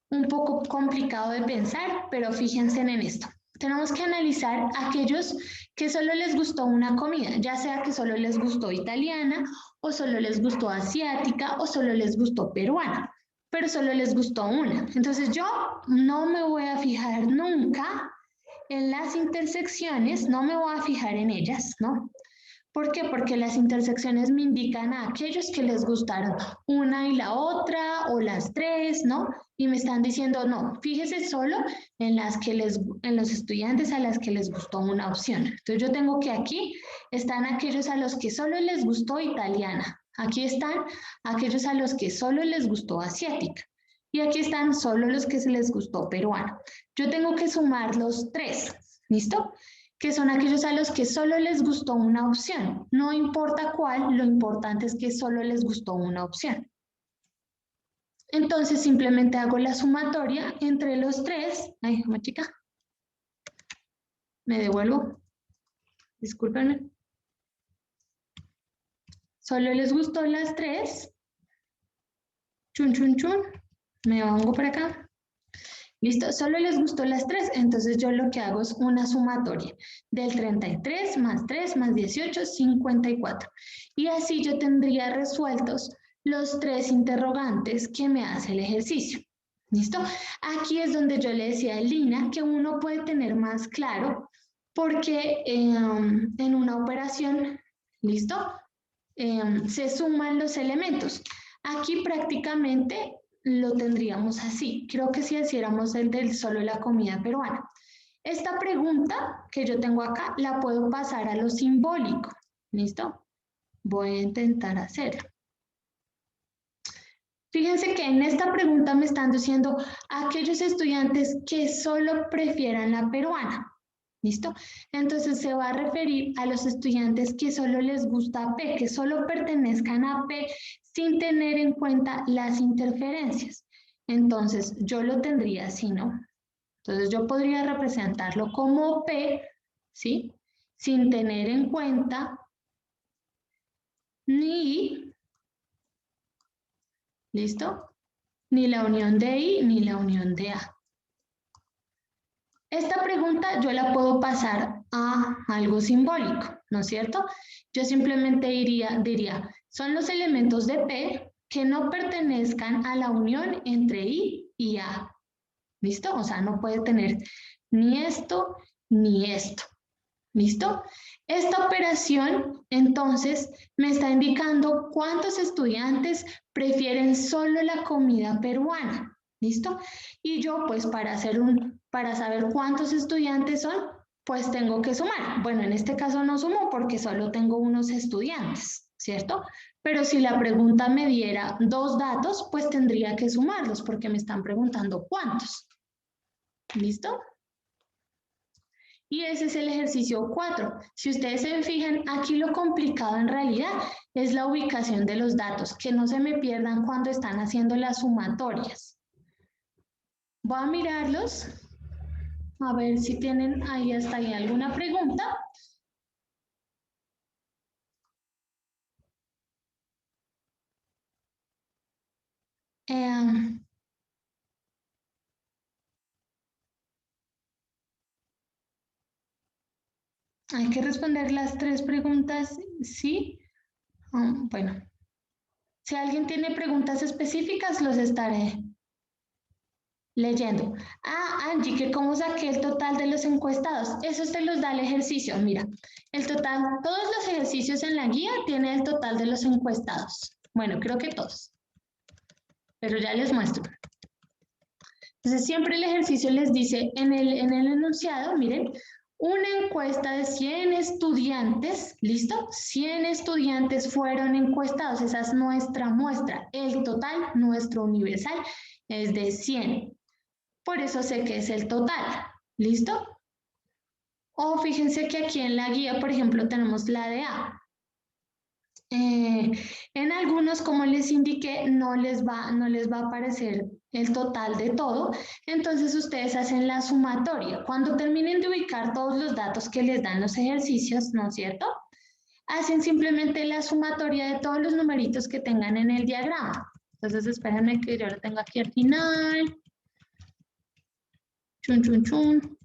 un poco complicado de pensar, pero fíjense en esto. Tenemos que analizar a aquellos que solo les gustó una comida, ya sea que solo les gustó italiana, o solo les gustó asiática, o solo les gustó peruana, pero solo les gustó una. Entonces yo no me voy a fijar nunca en las intersecciones, no me voy a fijar en ellas, ¿no? ¿Por qué? Porque las intersecciones me indican a aquellos que les gustaron una y la otra o las tres, ¿no? Y me están diciendo, no, fíjese solo en los estudiantes a las que les gustó una opción. Entonces yo tengo que aquí están aquellos a los que solo les gustó italiana. Aquí están aquellos a los que solo les gustó asiática. Y aquí están solo los que se les gustó peruana. Yo tengo que sumar los tres, ¿listo? Que son aquellos a los que solo les gustó una opción. No importa cuál, lo importante es que solo les gustó una opción. Entonces simplemente hago la sumatoria entre los tres. Ay, una chica. Me devuelvo. Discúlpenme. Solo les gustó las tres. Chun, chun, chun. Me pongo por acá. ¿Listo? Solo les gustó las tres, entonces yo lo que hago es una sumatoria del 33 más 3 más 18, 54. Y así yo tendría resueltos los tres interrogantes que me hace el ejercicio. ¿Listo? Aquí es donde yo le decía a Lina que uno puede tener más claro porque en una operación, ¿listo? Se suman los elementos. Aquí prácticamente lo tendríamos así. Creo que si hiciéramos el del solo la comida peruana. Esta pregunta que yo tengo acá la puedo pasar a lo simbólico. ¿Listo? Voy a intentar hacerlo. Fíjense que en esta pregunta me están diciendo aquellos estudiantes que solo prefieran la peruana. ¿Listo? Entonces se va a referir a los estudiantes que solo les gusta P, que solo pertenezcan a P sin tener en cuenta las interferencias. Entonces yo lo tendría así, ¿no? Entonces yo podría representarlo como P, ¿sí? Sin tener en cuenta ni, ¿listo? Ni la unión de I ni la unión de A. Esta pregunta yo la puedo pasar a algo simbólico, ¿no es cierto? Yo simplemente diría, son los elementos de P que no pertenezcan a la unión entre I y A. ¿Listo? O sea, no puede tener ni esto ni esto. ¿Listo? Esta operación, entonces, me está indicando cuántos estudiantes prefieren solo la comida peruana. ¿Listo? Y yo, pues, para saber cuántos estudiantes son, pues tengo que sumar. Bueno, en este caso no sumo porque solo tengo unos estudiantes, ¿cierto? Pero si la pregunta me diera dos datos, pues tendría que sumarlos porque me están preguntando cuántos. ¿Listo? Y ese es el ejercicio 4. Si ustedes se fijan, aquí lo complicado en realidad es la ubicación de los datos, que no se me pierdan cuando están haciendo las sumatorias. Voy a mirarlos, a ver si tienen ahí hasta ahí alguna pregunta. Hay que responder las tres preguntas, ¿sí? Bueno, si alguien tiene preguntas específicas, los estaré leyendo. Angie, que cómo saqué el total de los encuestados. Eso te los da el ejercicio. Mira, el total, todos los ejercicios en la guía tienen el total de los encuestados. Bueno, creo que todos. Pero ya les muestro. Entonces, siempre el ejercicio les dice en el enunciado, miren, una encuesta de 100 estudiantes, ¿listo? 100 estudiantes fueron encuestados, esa es nuestra muestra. El total, nuestro universal, es de 100. Por eso sé que es el total, ¿listo? O fíjense que aquí en la guía, por ejemplo, tenemos la de A. En algunos, como les indiqué, no les va a aparecer el total de todo, entonces ustedes hacen la sumatoria. Cuando terminen de ubicar todos los datos que les dan los ejercicios, ¿no es cierto? Hacen simplemente la sumatoria de todos los numeritos que tengan en el diagrama. Entonces, espérenme que yo lo tengo aquí al final. Chun, chun, chun.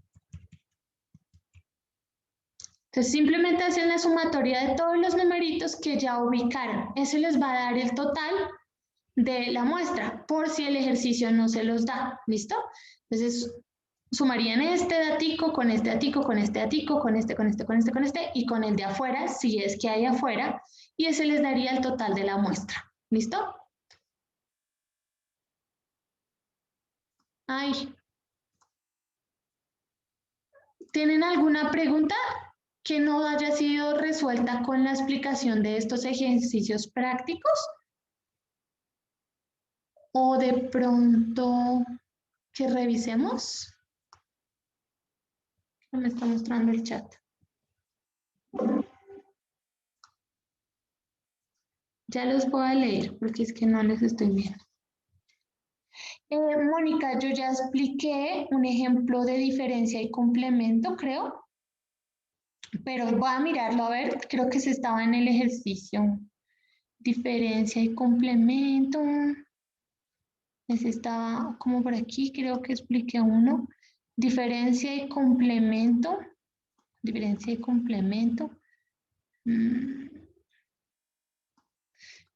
Entonces, simplemente hacen la sumatoria de todos los numeritos que ya ubicaron. Eso les va a dar el total de la muestra, por si el ejercicio no se los da. ¿Listo? Entonces, sumarían este datico con este datico, con este datico, con este, y con el de afuera, si es que hay afuera, y ese les daría el total de la muestra. ¿Listo? Ay. ¿Tienen alguna pregunta que no haya sido resuelta con la explicación de estos ejercicios prácticos? ¿O de pronto que revisemos? Me está mostrando el chat. Ya los voy a leer porque es que no les estoy viendo. Mónica, yo ya expliqué un ejemplo de diferencia y complemento, creo. Pero voy a mirarlo, a ver, creo que se estaba en el ejercicio. Diferencia y complemento. Ese estaba como por aquí, creo que expliqué uno. Diferencia y complemento. Diferencia y complemento.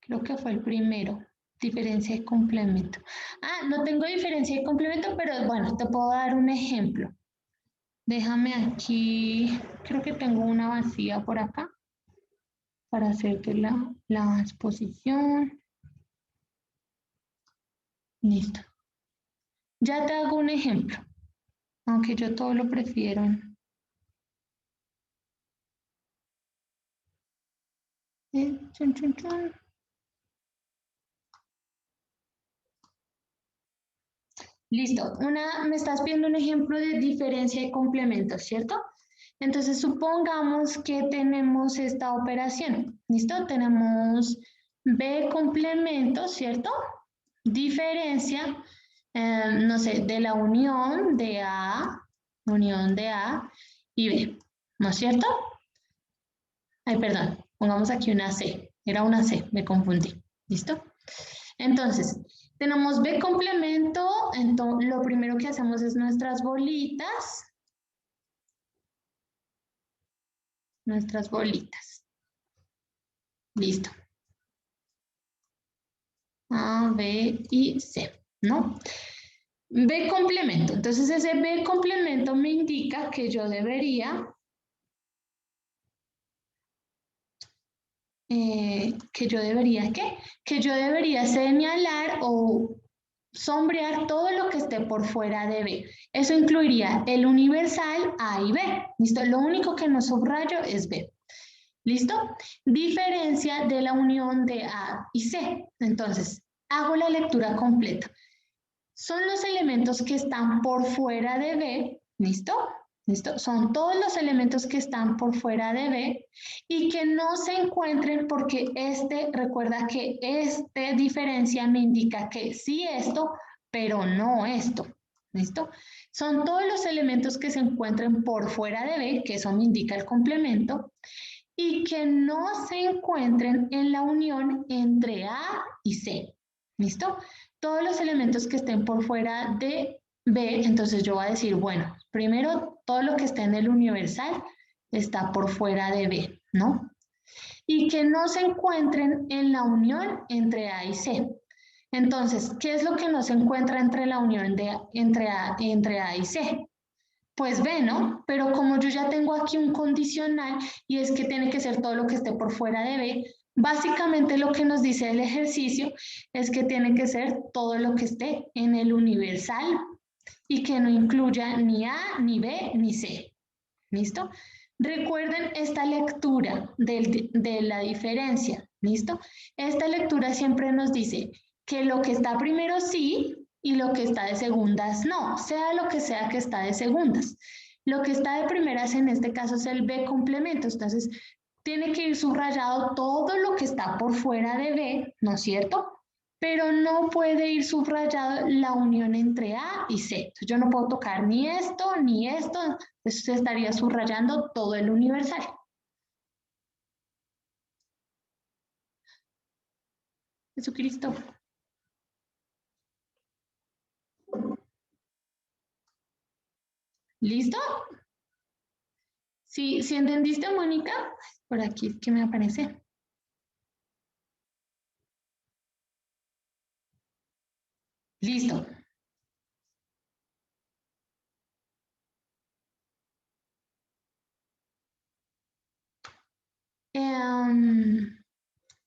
Creo que fue el primero. Diferencia y complemento. Ah, no tengo diferencia y complemento, pero bueno, te puedo dar un ejemplo. Déjame aquí, creo que tengo una vacía por acá para hacerte la exposición. Listo. Ya te hago un ejemplo, aunque yo todo lo prefiero. Chun, chun, chun. Listo. Me estás pidiendo un ejemplo de diferencia y complemento, ¿cierto? Entonces, supongamos que tenemos esta operación. ¿Listo? Tenemos B complemento, ¿cierto? Diferencia, no sé, de la unión de A y B, ¿no es cierto? Ay, perdón, pongamos aquí una C. Era una C, me confundí. ¿Listo? Entonces, tenemos B complemento, entonces lo primero que hacemos es nuestras bolitas. Nuestras bolitas. Listo. A, B y C, ¿no? B complemento. Entonces, ese B complemento me indica que yo debería ¿qué? Que yo debería señalar o sombrear todo lo que esté por fuera de B. Eso incluiría el universal A y B. ¿Listo? Lo único que no subrayo es B. ¿Listo? Diferencia de la unión de A y C. Entonces, hago la lectura completa. Son los elementos que están por fuera de B. ¿Listo? ¿Listo? Son todos los elementos que están por fuera de B y que no se encuentren porque recuerda que diferencia me indica que sí esto, pero no esto. ¿Listo? Son todos los elementos que se encuentren por fuera de B, que eso me indica el complemento, y que no se encuentren en la unión entre A y C. ¿Listo? Todos los elementos que estén por fuera de B, entonces yo voy a decir, bueno, primero todo lo que está en el universal está por fuera de B, ¿no? Y que no se encuentren en la unión entre A y C. Entonces, ¿qué es lo que no se encuentra entre la unión entre A y C? Pues B, ¿no? Pero como yo ya tengo aquí un condicional y es que tiene que ser todo lo que esté por fuera de B, básicamente lo que nos dice el ejercicio es que tiene que ser todo lo que esté en el universal y que no incluya ni A, ni B, ni C. ¿listo? Recuerden esta lectura de la diferencia, ¿listo? Esta lectura siempre nos dice que lo que está primero sí y lo que está de segundas no, sea lo que sea que está de segundas. Lo que está de primeras en este caso es el B complemento, entonces tiene que ir subrayado todo lo que está por fuera de B, ¿no es cierto? Pero no puede ir subrayado la unión entre A y C. Entonces, yo no puedo tocar ni esto, entonces se estaría subrayando todo el universal. Jesucristo. ¿Listo? ¿Sí, sí entendiste, Mónica? Por aquí, ¿qué me aparece? Listo.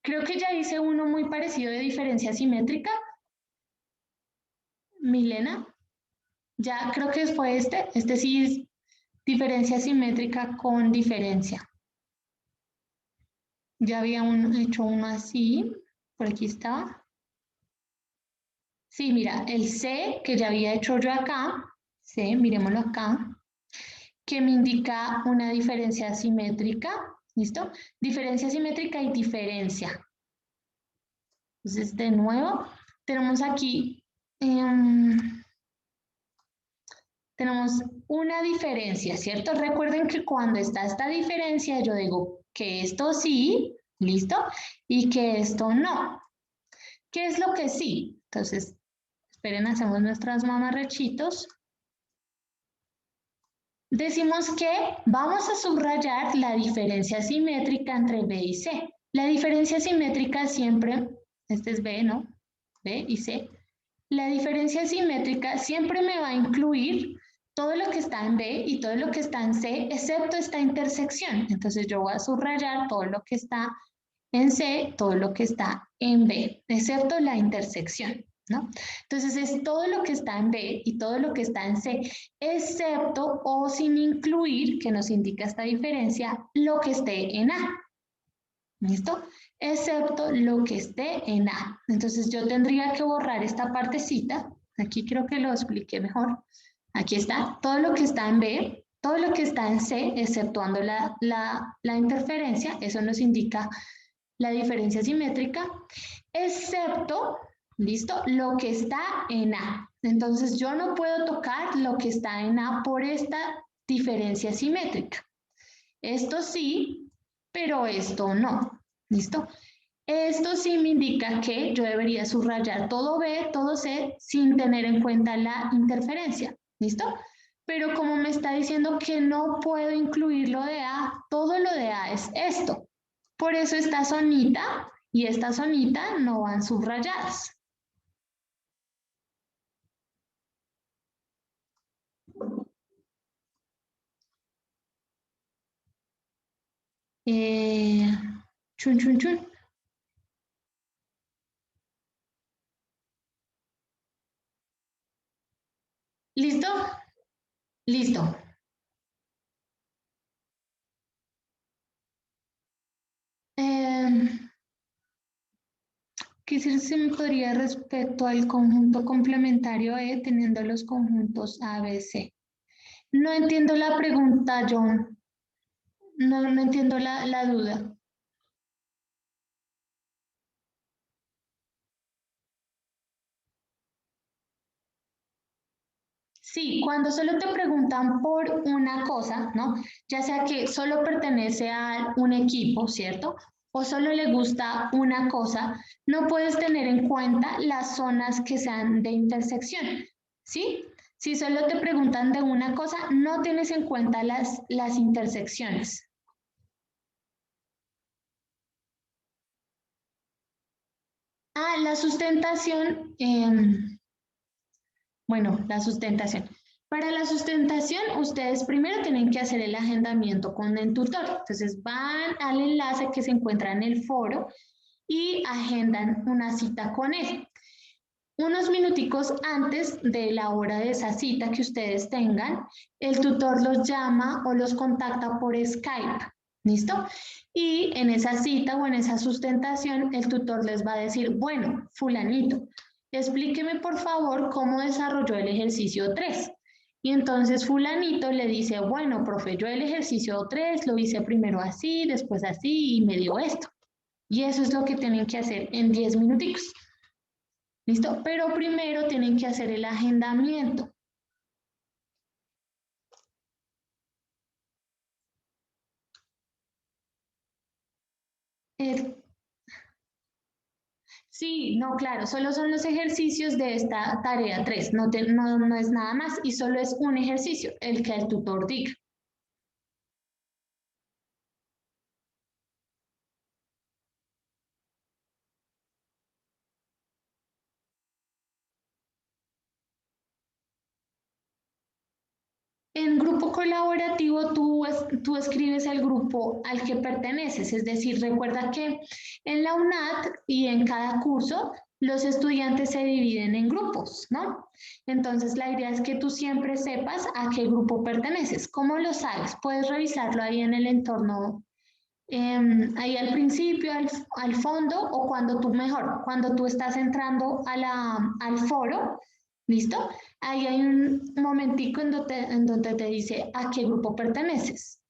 Creo que ya hice uno muy parecido de diferencia simétrica. Milena, ya creo que fue este. Este sí es diferencia simétrica con diferencia. Ya había hecho uno así. Por aquí está. Sí, mira, el C que ya había hecho yo acá, C, miremoslo acá, que me indica una diferencia simétrica, ¿listo? Diferencia simétrica y diferencia. Entonces, de nuevo, tenemos aquí, tenemos una diferencia, ¿cierto? Recuerden que cuando está esta diferencia, yo digo que esto sí, ¿listo? Y que esto no. ¿Qué es lo que sí? Entonces, esperen, hacemos nuestras mamarrechitos. Decimos que vamos a subrayar la diferencia simétrica entre B y C. La diferencia simétrica siempre, este es B, ¿no? B y C. La diferencia simétrica siempre me va a incluir todo lo que está en B y todo lo que está en C, excepto esta intersección. Entonces yo voy a subrayar todo lo que está en C, todo lo que está en B, excepto la intersección, ¿no? Entonces es todo lo que está en B y todo lo que está en C, excepto o sin incluir, que nos indica esta diferencia, lo que esté en A. ¿Listo? Excepto lo que esté en A. Entonces yo tendría que borrar esta partecita. Aquí creo que lo expliqué mejor. Aquí está, todo lo que está en B, todo lo que está en C, exceptuando la interferencia, eso nos indica la diferencia simétrica, excepto, ¿listo? Lo que está en A. Entonces yo no puedo tocar lo que está en A por esta diferencia simétrica. Esto sí, pero esto no. ¿Listo? Esto sí me indica que yo debería subrayar todo B, todo C, sin tener en cuenta la interferencia. ¿Listo? Pero como me está diciendo que no puedo incluir lo de A, todo lo de A es esto. Por eso esta zonita y esta zonita no van subrayadas. Chun, chun, chun. ¿Listo? Listo. ¿Qué se me podría respecto al conjunto complementario E teniendo los conjuntos A, B, C? No entiendo la pregunta, John. No entiendo la duda. Sí, cuando solo te preguntan por una cosa, ¿no? Ya sea que solo pertenece a un equipo, ¿cierto? O solo le gusta una cosa, no puedes tener en cuenta las zonas que sean de intersección, ¿sí? Si solo te preguntan de una cosa, no tienes en cuenta las intersecciones. Ah, la sustentación, bueno, la sustentación. Para la sustentación, ustedes primero tienen que hacer el agendamiento con el tutor. Entonces van al enlace que se encuentra en el foro y agendan una cita con él. unos minuticos antes de la hora de esa cita que ustedes tengan, el tutor los llama o los contacta por Skype. ¿Listo? Y en esa cita o en esa sustentación, el tutor les va a decir, bueno, fulanito, explíqueme por favor cómo desarrolló el ejercicio 3. Y entonces fulanito le dice, bueno, profe, yo el ejercicio 3 lo hice primero así, después así y me dio esto. Y eso es lo que tienen que hacer en 10 minuticos. ¿Listo? Pero primero tienen que hacer el agendamiento. Sí, no, claro, solo son los ejercicios de esta tarea 3, no, no es nada más y solo es un ejercicio, el que el tutor diga. En grupo colaborativo tú escribes el grupo al que perteneces, es decir, recuerda que en la UNAD y en cada curso los estudiantes se dividen en grupos, ¿no? Entonces la idea es que tú siempre sepas a qué grupo perteneces. ¿Cómo lo sabes? Puedes revisarlo ahí en el entorno, ahí al principio, al fondo o cuando tú estás entrando al foro, ¿listo? Ahí hay un momentico en donde te dice a qué grupo perteneces.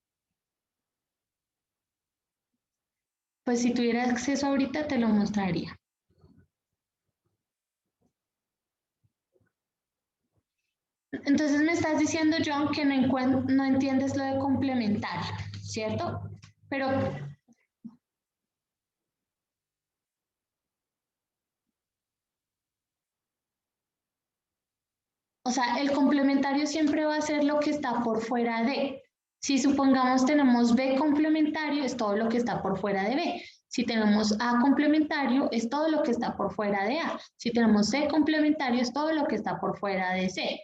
Pues si tuviera acceso ahorita te lo mostraría. Entonces me estás diciendo, John, que no entiendes lo de complementario, ¿cierto? Pero, o sea, el complementario siempre va a ser lo que está por fuera de. Si supongamos tenemos B complementario, es todo lo que está por fuera de B. Si tenemos A complementario, es todo lo que está por fuera de A. Si tenemos C complementario, es todo lo que está por fuera de C.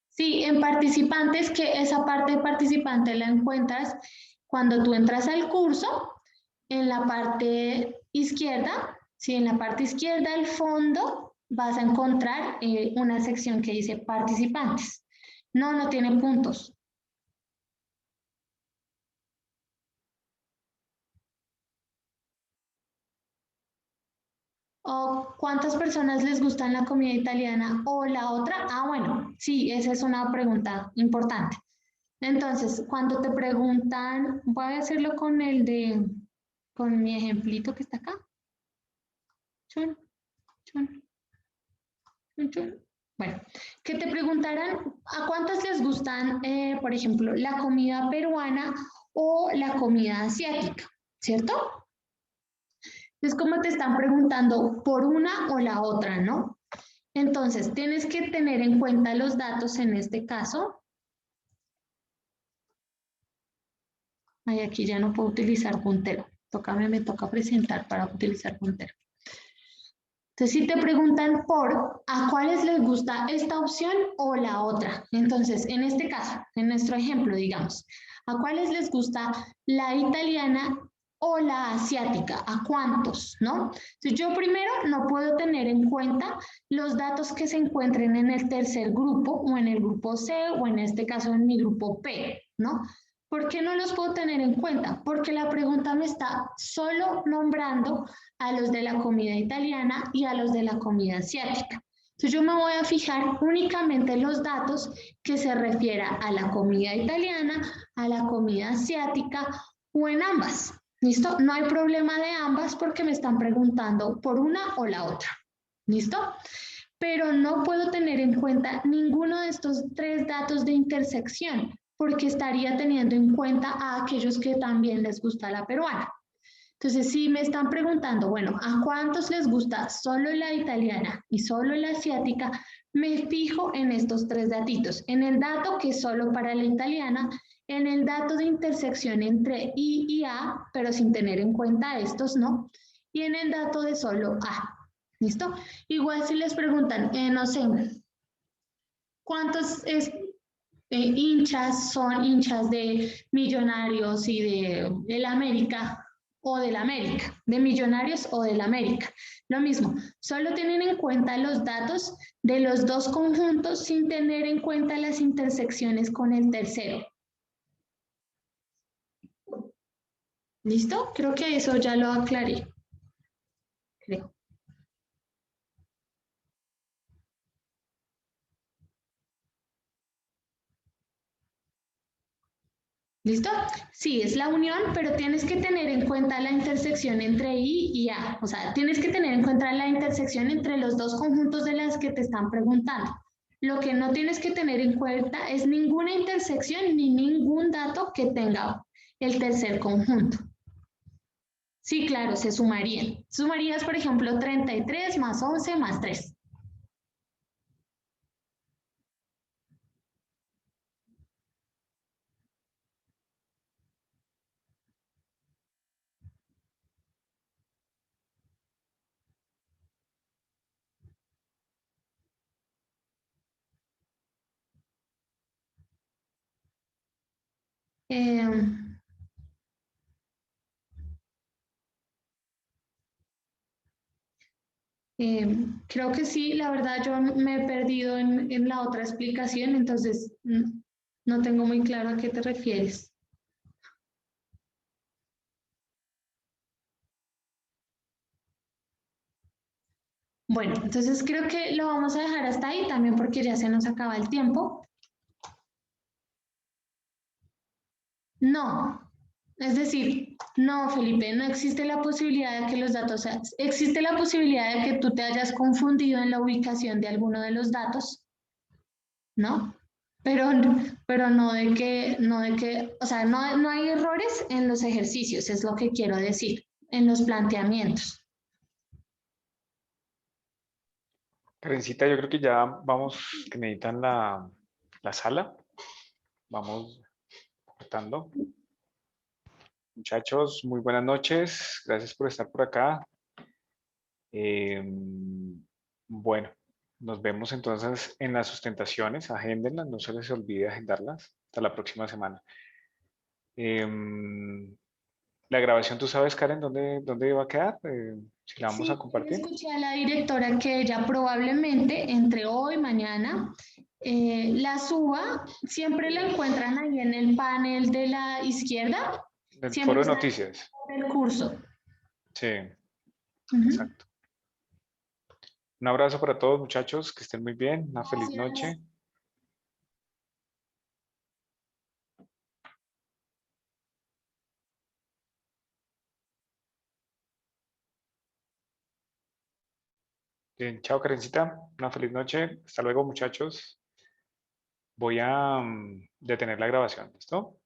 Sí, en participantes, que esa parte de participante la encuentras cuando tú entras al curso, en la parte izquierda, sí, en la parte izquierda al fondo vas a encontrar una sección que dice participantes. No, no tiene puntos. ¿O cuántas personas les gusta la comida italiana o la otra? Ah, bueno, sí, esa es una pregunta importante. Entonces, cuando te preguntan, voy a hacerlo con mi ejemplito que está acá. Chun, chun, chun, chun. Bueno, que te preguntaran a cuántas les gustan, por ejemplo, la comida peruana o la comida asiática, ¿cierto? Es como te están preguntando por una o la otra, ¿no? Entonces, tienes que tener en cuenta los datos en este caso. Ay, aquí ya no puedo utilizar puntero. Me toca presentar para utilizar puntero. Entonces, si te preguntan por a cuáles les gusta esta opción o la otra. Entonces, en este caso, en nuestro ejemplo, digamos, ¿a cuáles les gusta la italiana o la asiática? ¿A cuántos? ¿No? Entonces, yo primero no puedo tener en cuenta los datos que se encuentren en el tercer grupo o en el grupo C o en este caso en mi grupo P, ¿no? ¿Por qué no los puedo tener en cuenta? Porque la pregunta me está solo nombrando a los de la comida italiana y a los de la comida asiática. Entonces yo me voy a fijar únicamente en los datos que se refiera a la comida italiana, a la comida asiática o en ambas. ¿Listo? No hay problema de ambas porque me están preguntando por una o la otra. ¿Listo? Pero no puedo tener en cuenta ninguno de estos tres datos de intersección porque estaría teniendo en cuenta a aquellos que también les gusta la peruana. Entonces, si me están preguntando, bueno, ¿a cuántos les gusta solo la italiana y solo la asiática? Me fijo en estos tres datitos, en el dato que es solo para la italiana, en el dato de intersección entre I y A, pero sin tener en cuenta estos, ¿no? Y en el dato de solo A. ¿Listo? Igual si les preguntan, no sé, ¿cuántos hinchas son hinchas de Millonarios y de el América? o del América, de Millonarios o del América. Lo mismo, solo tienen en cuenta los datos de los dos conjuntos sin tener en cuenta las intersecciones con el tercero. ¿Listo? Creo que eso ya lo aclaré. Creo. ¿Listo? Sí, es la unión, pero tienes que tener en cuenta la intersección entre I y A. O sea, tienes que tener en cuenta la intersección entre los dos conjuntos de las que te están preguntando. Lo que no tienes que tener en cuenta es ninguna intersección ni ningún dato que tenga el tercer conjunto. Sí, claro, se sumarían. Sumarías, por ejemplo, 33 más 11 más 3. Creo que sí, la verdad yo me he perdido en la otra explicación, entonces no tengo muy claro a qué te refieres. Bueno, entonces creo que lo vamos a dejar hasta ahí también porque ya se nos acaba el tiempo. No, es decir, no, Felipe, no existe la posibilidad de que los datos, existe la posibilidad de que tú te hayas confundido en la ubicación de alguno de los datos, ¿no? Pero no de que, o sea, no hay errores en los ejercicios, es lo que quiero decir, en los planteamientos. Karencita, yo creo que ya vamos, que necesitan la sala. Vamos cortando. Muchachos, muy buenas noches. Gracias por estar por acá. Bueno, nos vemos entonces en las sustentaciones. Agéndenlas, no se les olvide agendarlas. Hasta la próxima semana. La grabación, ¿tú sabes, Karen, dónde va a quedar? Si la vamos a Sí, compartir. escuché a la directora que ella probablemente entre hoy y mañana la suba, siempre la encuentran ahí en el panel de la izquierda, Del siempre foro de está noticias. en el curso. Sí, Ujú. exacto. Un abrazo para todos, muchachos. Que estén muy bien. Una feliz Gracias. noche. Bien, chao, Karencita. Una feliz noche. Hasta luego, muchachos. Voy a detener la grabación. ¿Listo?